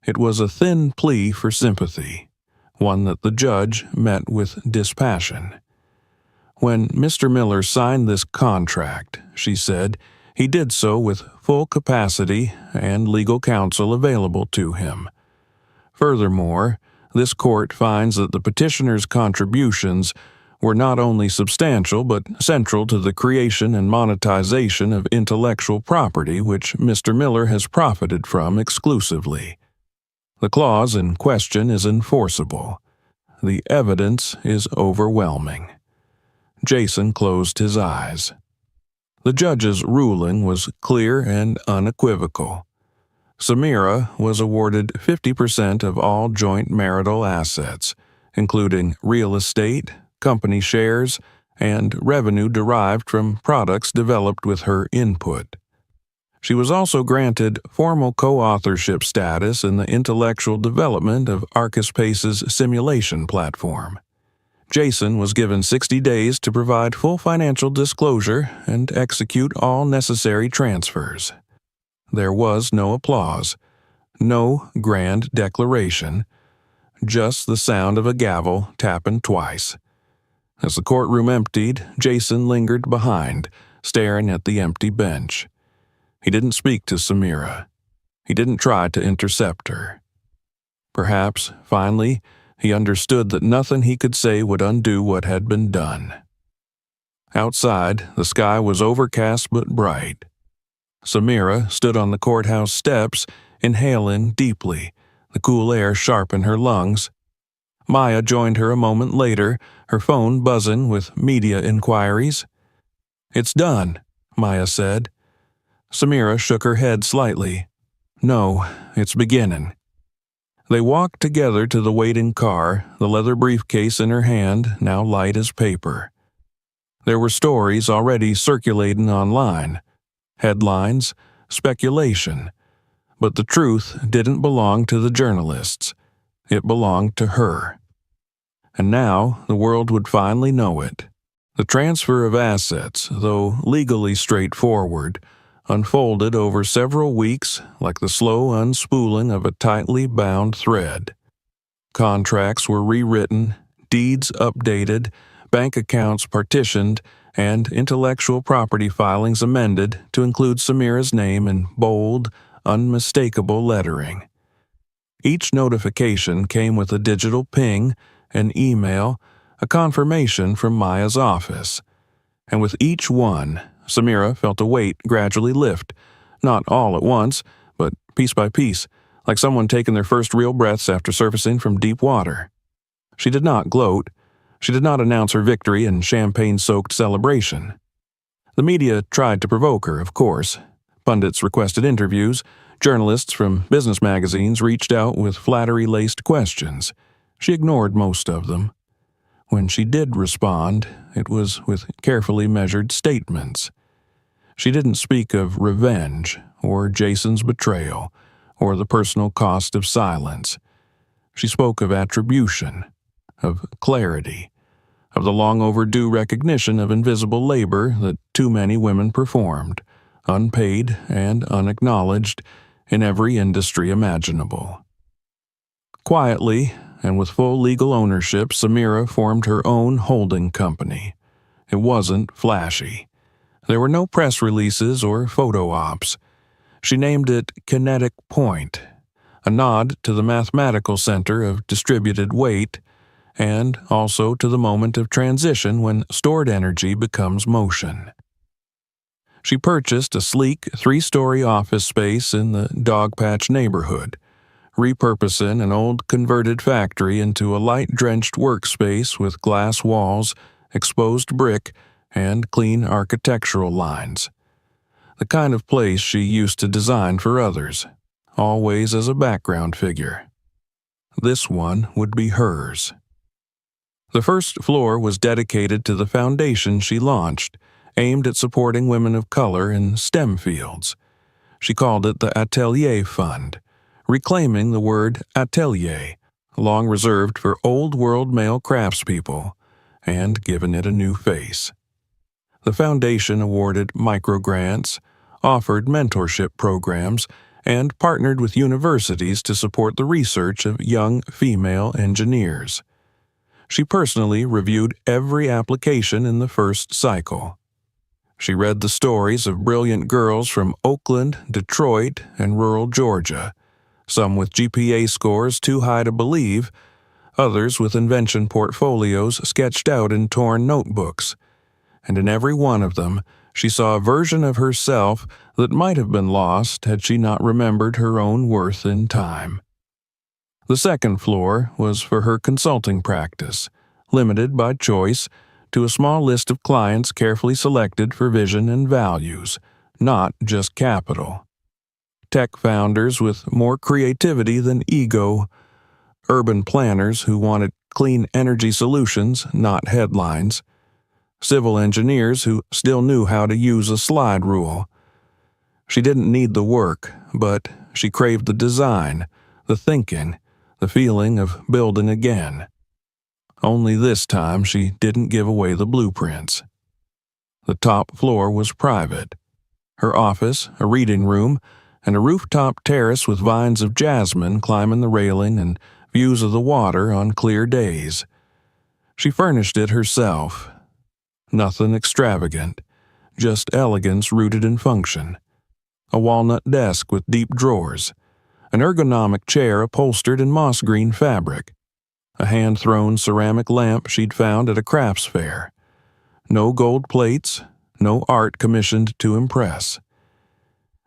It was a thin plea for sympathy, one that the judge met with dispassion. "When Mr. Miller signed this contract," she said, "he did so with full capacity and legal counsel available to him. Furthermore, this court finds that the petitioner's contributions were not only substantial but central to the creation and monetization of intellectual property which Mr. Miller has profited from exclusively. The clause in question is enforceable. The evidence is overwhelming." Jason closed his eyes. The judge's ruling was clear and unequivocal. Samira was awarded 50% of all joint marital assets, including real estate, company shares, and revenue derived from products developed with her input. She was also granted formal co-authorship status in the intellectual development of Arcuspace's simulation platform. Jason was given 60 days to provide full financial disclosure and execute all necessary transfers. There was no applause, no grand declaration, just the sound of a gavel tapping twice. As the courtroom emptied, Jason lingered behind, staring at the empty bench. He didn't speak to Samira. He didn't try to intercept her. Perhaps, finally, he understood that nothing he could say would undo what had been done. Outside, the sky was overcast but bright. Samira stood on the courthouse steps, inhaling deeply, the cool air sharp in her lungs. Maya joined her a moment later, her phone buzzing with media inquiries. "It's done," Maya said. Samira shook her head slightly. "No, it's beginning." They walked together to the waiting car, the leather briefcase in her hand, now light as paper. There were stories already circulating online, headlines, speculation, but the truth didn't belong to the journalists. It belonged to her. And now the world would finally know it. The transfer of assets, though legally straightforward, unfolded over several weeks like the slow unspooling of a tightly bound thread. Contracts were rewritten, deeds updated, bank accounts partitioned, and intellectual property filings amended to include Samira's name in bold, unmistakable lettering. Each notification came with a digital ping, an email, a confirmation from Maya's office. And with each one, Samira felt a weight gradually lift, not all at once, but piece by piece, like someone taking their first real breaths after surfacing from deep water. She did not gloat. She did not announce her victory in champagne-soaked celebration. The media tried to provoke her, of course. Pundits requested interviews. Journalists from business magazines reached out with flattery-laced questions. She ignored most of them. When she did respond, it was with carefully measured statements. She didn't speak of revenge, or Jason's betrayal, or the personal cost of silence. She spoke of attribution, of clarity, of the long-overdue recognition of invisible labor that too many women performed, unpaid and unacknowledged, in every industry imaginable. Quietly, and with full legal ownership, Samira formed her own holding company. It wasn't flashy. There were no press releases or photo ops. She named it Kinetic Point, a nod to the mathematical center of distributed weight, and also to the moment of transition when stored energy becomes motion. She purchased a sleek 3-story office space in the Dogpatch neighborhood, repurposing an old converted factory into a light-drenched workspace with glass walls, exposed brick, and clean architectural lines. The kind of place she used to design for others, always as a background figure. This one would be hers. The first floor was dedicated to the foundation she launched, aimed at supporting women of color in STEM fields. She called it the Atelier Fund, reclaiming the word atelier, long reserved for old-world male craftspeople, and given it a new face. The foundation awarded microgrants, offered mentorship programs, and partnered with universities to support the research of young female engineers. She personally reviewed every application in the first cycle. She read the stories of brilliant girls from Oakland, Detroit, and rural Georgia, some with GPA scores too high to believe, others with invention portfolios sketched out in torn notebooks. And in every one of them, she saw a version of herself that might have been lost had she not remembered her own worth in time. The second floor was for her consulting practice, limited by choice to a small list of clients carefully selected for vision and values, not just capital. Tech founders with more creativity than ego, urban planners who wanted clean energy solutions, not headlines, civil engineers who still knew how to use a slide rule. She didn't need the work, but she craved the design, the thinking, the feeling of building again. Only this time she didn't give away the blueprints. The top floor was private. Her office, a reading room, and a rooftop terrace with vines of jasmine climbing the railing and views of the water on clear days. She furnished it herself. Nothing extravagant, just elegance rooted in function. A walnut desk with deep drawers, an ergonomic chair upholstered in moss green fabric, a hand-thrown ceramic lamp she'd found at a crafts fair. No gold plates, no art commissioned to impress.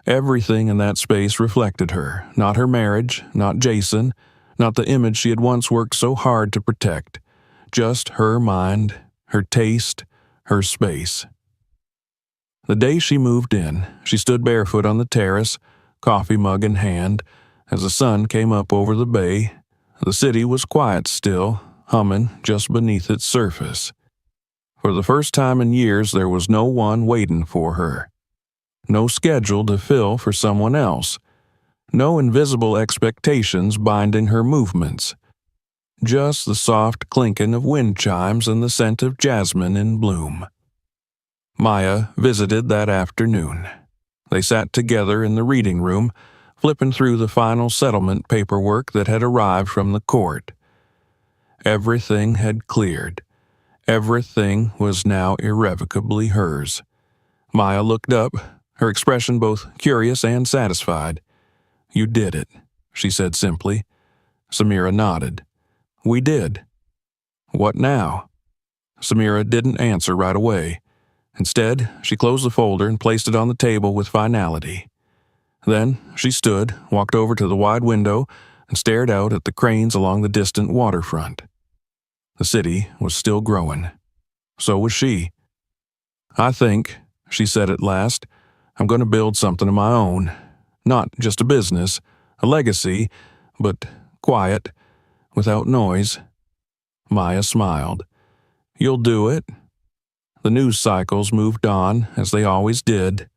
Everything in that space reflected her, not her marriage, not Jason, not the image she had once worked so hard to protect, just her mind, her taste, her space. The day she moved in, she stood barefoot on the terrace, coffee mug in hand, As the sun came up over the bay, the city was quiet still, humming just beneath its surface. For the first time in years, there was no one waiting for her. No schedule to fill for someone else. No invisible expectations binding her movements. Just the soft clinking of wind chimes and the scent of jasmine in bloom. Maya visited that afternoon. They sat together in the reading room, flipping through the final settlement paperwork that had arrived from the court. Everything had cleared. Everything was now irrevocably hers. Maya looked up, her expression both curious and satisfied. "You did it," she said simply. Samira nodded. "We did." "What now?" Samira didn't answer right away. Instead, she closed the folder and placed it on the table with finality. Then she stood, walked over to the wide window, and stared out at the cranes along the distant waterfront. The city was still growing. So was she. "I think," she said at last, "I'm going to build something of my own. Not just a business, a legacy, but quiet, without noise." Maya smiled. "You'll do it?" The news cycles moved on, as they always did.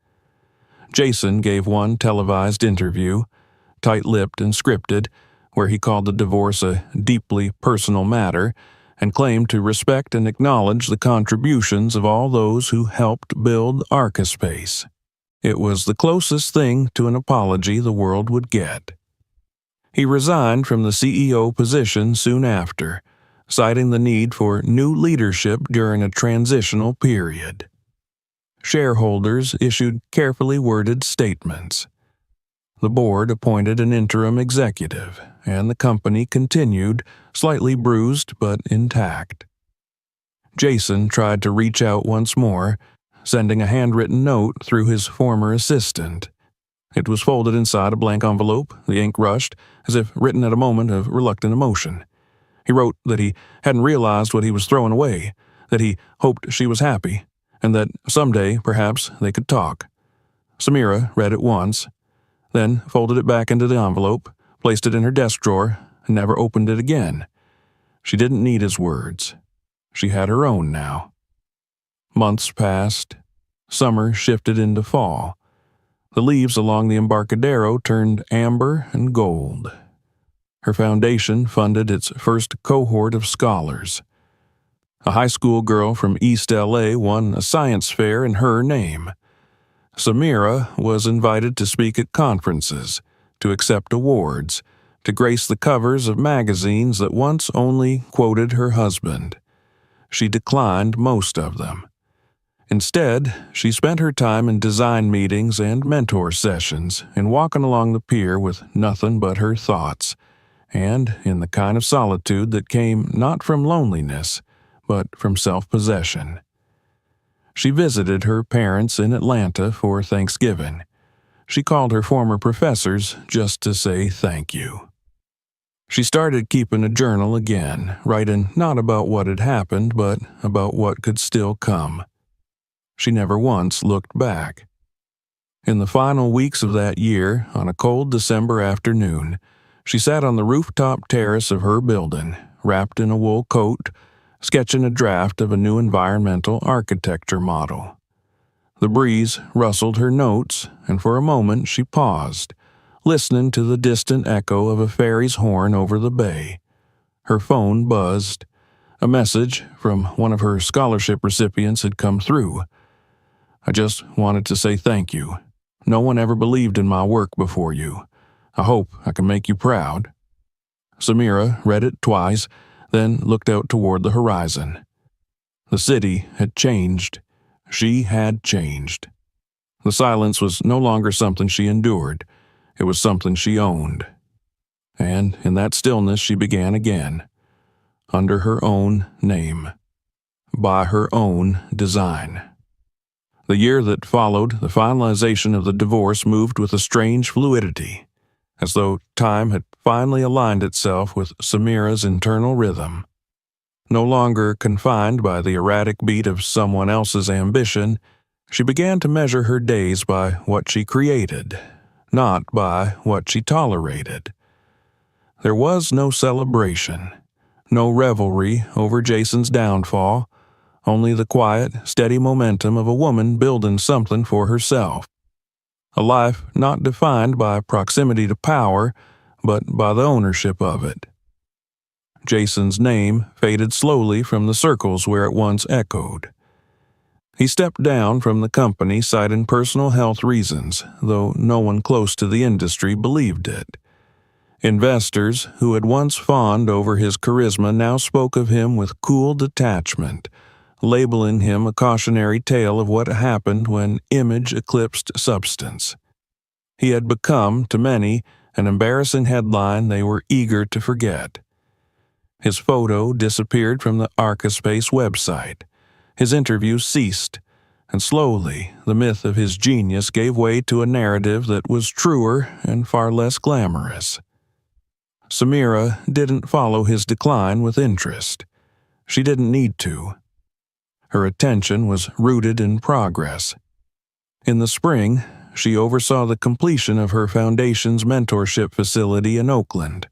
Jason gave one televised interview, tight-lipped and scripted, where he called the divorce a deeply personal matter and claimed to respect and acknowledge the contributions of all those who helped build Arcaspace. It was the closest thing to an apology the world would get. He resigned from the CEO position soon after, citing the need for new leadership during a transitional period. Shareholders issued carefully worded statements. The board appointed an interim executive, and the company continued, slightly bruised but intact. Jason tried to reach out once more, sending a handwritten note through his former assistant. It was folded inside a blank envelope, the ink rushed, as if written at a moment of reluctant emotion. He wrote that he hadn't realized what he was throwing away, that he hoped she was happy, and that someday, perhaps, they could talk. Samira read it once, then folded it back into the envelope, placed it in her desk drawer, and never opened it again. She didn't need his words. She had her own now. Months passed. Summer shifted into fall. The leaves along the Embarcadero turned amber and gold. Her foundation funded its first cohort of scholars. A high school girl from East LA won a science fair in her name. Samira was invited to speak at conferences, to accept awards, to grace the covers of magazines that once only quoted her husband. She declined most of them. Instead, she spent her time in design meetings and mentor sessions and walking along the pier with nothing but her thoughts, and in the kind of solitude that came not from loneliness, but from self-possession. She visited her parents in Atlanta for Thanksgiving. She called her former professors just to say thank you. She started keeping a journal again, writing not about what had happened, but about what could still come. She never once looked back. In the final weeks of that year, on a cold December afternoon, she sat on the rooftop terrace of her building, wrapped in a wool coat, sketching a draft of a new environmental architecture model. The breeze rustled her notes, and for a moment she paused, listening to the distant echo of a ferry's horn over the bay. Her phone buzzed. A message from one of her scholarship recipients had come through. "I just wanted to say thank you. No one ever believed in my work before you. I hope I can make you proud." Samira read it twice, then looked out toward the horizon. The city had changed. She had changed. The silence was no longer something she endured. It was something she owned. And in that stillness she began again, under her own name, by her own design. The year that followed the finalization of the divorce moved with a strange fluidity, as though time had finally aligned itself with Samira's internal rhythm. No longer confined by the erratic beat of someone else's ambition, she began to measure her days by what she created, not by what she tolerated. There was no celebration, no revelry over Jason's downfall, only the quiet, steady momentum of a woman building something for herself. A life not defined by proximity to power, but by the ownership of it. Jason's name faded slowly from the circles where it once echoed. He stepped down from the company citing personal health reasons, though no one close to the industry believed it. Investors who had once fawned over his charisma now spoke of him with cool detachment, labeling him a cautionary tale of what happened when image eclipsed substance. He had become, to many, an embarrassing headline they were eager to forget. His photo disappeared from the Arcaspace website. His interviews ceased, and slowly the myth of his genius gave way to a narrative that was truer and far less glamorous. Samira didn't follow his decline with interest. She didn't need to. Her attention was rooted in progress. In the spring, she oversaw the completion of her foundation's mentorship facility in Oakland,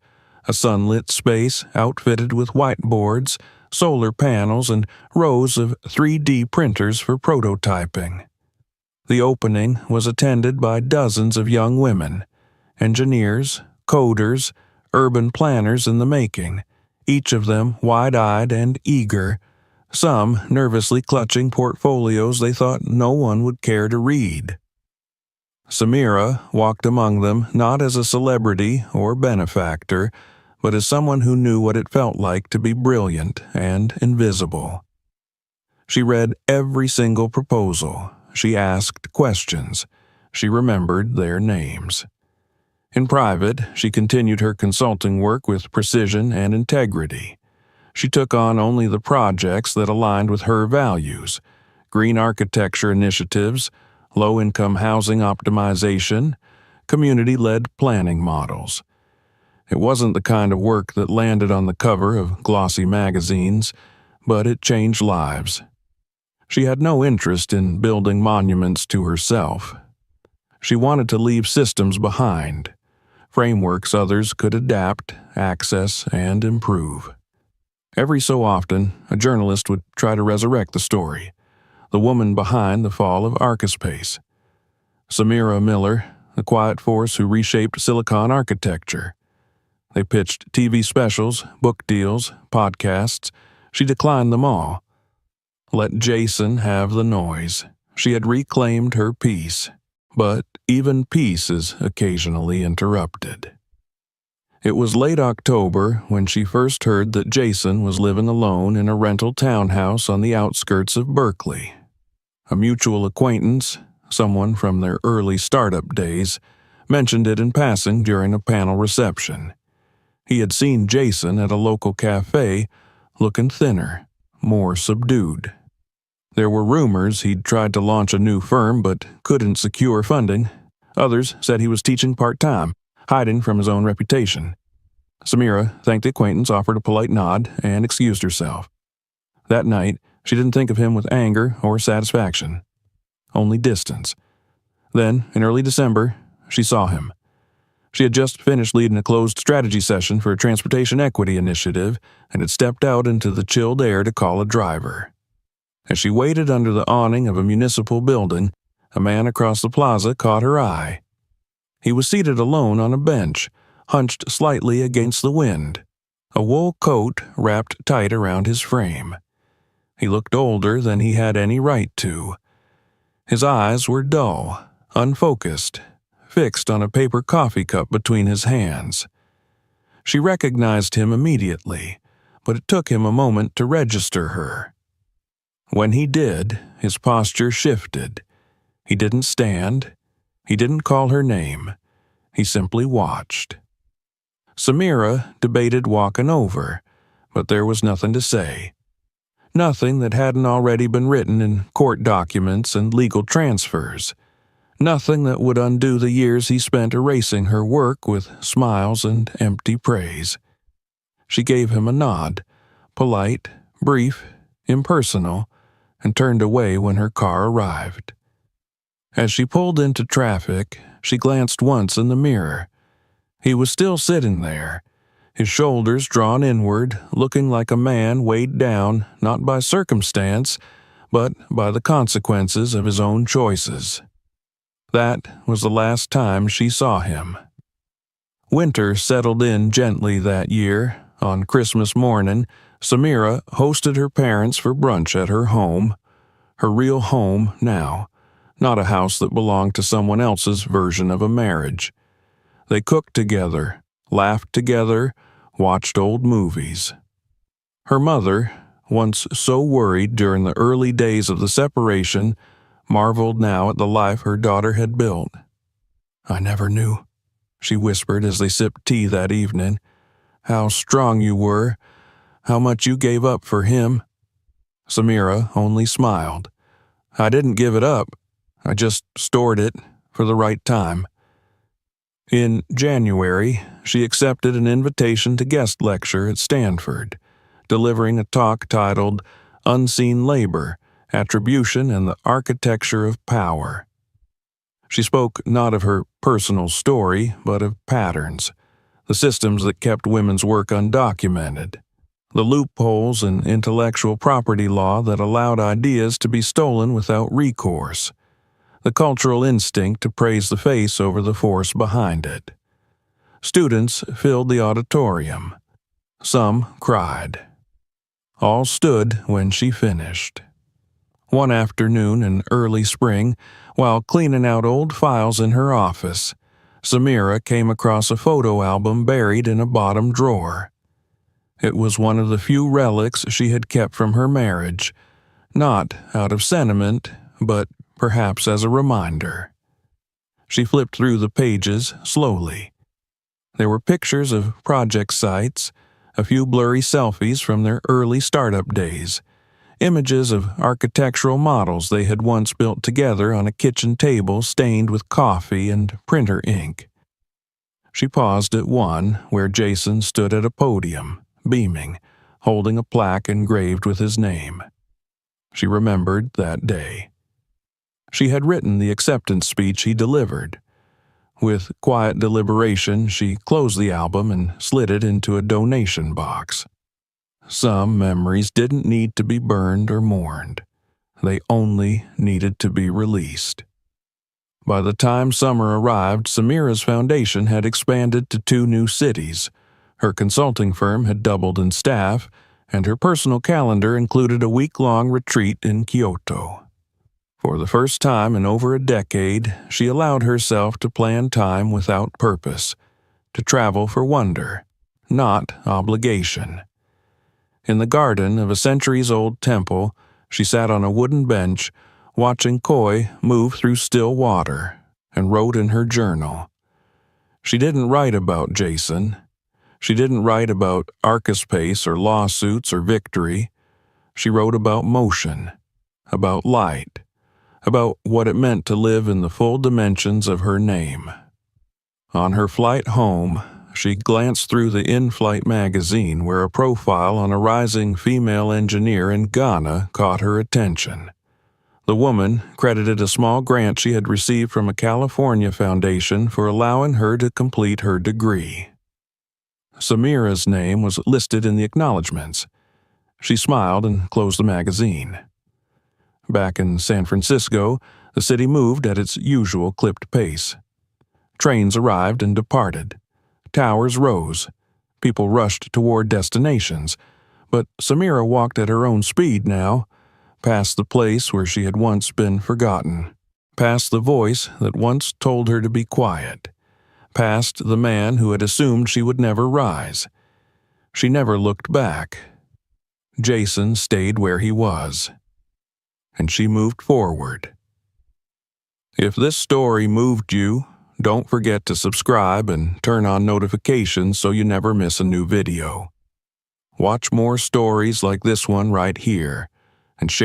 a sunlit space outfitted with whiteboards, solar panels, and rows of 3D printers for prototyping. The opening was attended by dozens of young women, engineers, coders, urban planners in the making, each of them wide-eyed and eager, some nervously clutching portfolios they thought no one would care to read. Samira walked among them not as a celebrity or benefactor, but as someone who knew what it felt like to be brilliant and invisible. She read every single proposal. She asked questions. She remembered their names. In private, she continued her consulting work with precision and integrity. She took on only the projects that aligned with her values: green architecture initiatives, low-income housing optimization, community-led planning models. It wasn't the kind of work that landed on the cover of glossy magazines, but it changed lives. She had no interest in building monuments to herself. She wanted to leave systems behind, frameworks others could adapt, access, and improve. Every so often, a journalist would try to resurrect the story, the woman behind the fall of Arcaspace. Samira Miller, the quiet force who reshaped Silicon architecture. They pitched TV specials, book deals, podcasts. She declined them all. Let Jason have the noise. She had reclaimed her peace, but even peace is occasionally interrupted. It was late October when she first heard that Jason was living alone in a rental townhouse on the outskirts of Berkeley. A mutual acquaintance, someone from their early startup days, mentioned it in passing during a panel reception. He had seen Jason at a local cafe, looking thinner, more subdued. There were rumors he'd tried to launch a new firm but couldn't secure funding. Others said he was teaching part-time, hiding from his own reputation. Samira thanked the acquaintance, offered a polite nod, and excused herself. That night, she didn't think of him with anger or satisfaction, only distance. Then, in early December, she saw him. She had just finished leading a closed strategy session for a transportation equity initiative and had stepped out into the chilled air to call a driver. As she waited under the awning of a municipal building, a man across the plaza caught her eye. He was seated alone on a bench, hunched slightly against the wind, a wool coat wrapped tight around his frame. He looked older than he had any right to. His eyes were dull, unfocused, fixed on a paper coffee cup between his hands. She recognized him immediately, but it took him a moment to register her. When he did, his posture shifted. He didn't stand. He didn't call her name. He simply watched. Samira debated walking over, but there was nothing to say. Nothing that hadn't already been written in court documents and legal transfers. Nothing that would undo the years he spent erasing her work with smiles and empty praise. She gave him a nod, polite, brief, impersonal, and turned away when her car arrived. As she pulled into traffic, She glanced once in the mirror. He was still sitting there, his shoulders drawn inward, looking like a man weighed down not by circumstance, but by the consequences of his own choices. That was the last time she saw him. Winter settled in gently that year. On Christmas morning, Samira hosted her parents for brunch at her home. Her real home now, not a house that belonged to someone else's version of a marriage. They cooked together, laughed together, watched old movies. Her mother, once so worried during the early days of the separation, marveled now at the life her daughter had built. "I never knew," she whispered as they sipped tea that evening, "how strong you were, how much you gave up for him." Samira only smiled. "I didn't give it up. I just stored it for the right time." In January, she accepted an invitation to guest lecture at Stanford, delivering a talk titled Unseen Labor, Attribution and the Architecture of Power. She spoke not of her personal story, but of patterns, the systems that kept women's work undocumented, the loopholes in intellectual property law that allowed ideas to be stolen without recourse, the cultural instinct to praise the face over the force behind it. Students filled the auditorium. Some cried. All stood when she finished. One afternoon in early spring, while cleaning out old files in her office, Samira came across a photo album buried in a bottom drawer. It was one of the few relics she had kept from her marriage, not out of sentiment, but perhaps as a reminder. She flipped through the pages slowly. There were pictures of project sites, a few blurry selfies from their early startup days, images of architectural models they had once built together on a kitchen table stained with coffee and printer ink. She paused at one where Jason stood at a podium, beaming, holding a plaque engraved with his name. She remembered that day. She had written the acceptance speech he delivered. With quiet deliberation, she closed the album and slid it into a donation box. Some memories didn't need to be burned or mourned. They only needed to be released. By the time summer arrived, Samira's foundation had expanded to 2 new cities. Her consulting firm had doubled in staff, and her personal calendar included a week-long retreat in Kyoto. For the first time in over a decade, she allowed herself to plan time without purpose, to travel for wonder, not obligation. In the garden of a centuries-old temple, she sat on a wooden bench, watching koi move through still water, and wrote in her journal. She didn't write about Jason. She didn't write about arcospace or lawsuits or victory. She wrote about motion, about light, about what it meant to live in the full dimensions of her name. On her flight home, she glanced through the in-flight magazine where a profile on a rising female engineer in Ghana caught her attention. The woman credited a small grant she had received from a California foundation for allowing her to complete her degree. Samira's name was listed in the acknowledgments. She smiled and closed the magazine. Back in San Francisco, the city moved at its usual clipped pace. Trains arrived and departed. Towers rose. People rushed toward destinations. But Samira walked at her own speed now, past the place where she had once been forgotten, past the voice that once told her to be quiet, past the man who had assumed she would never rise. She never looked back. Jason stayed where he was. And she moved forward. If this story moved you, don't forget to subscribe and turn on notifications so you never miss a new video. Watch more stories like this one right here, and share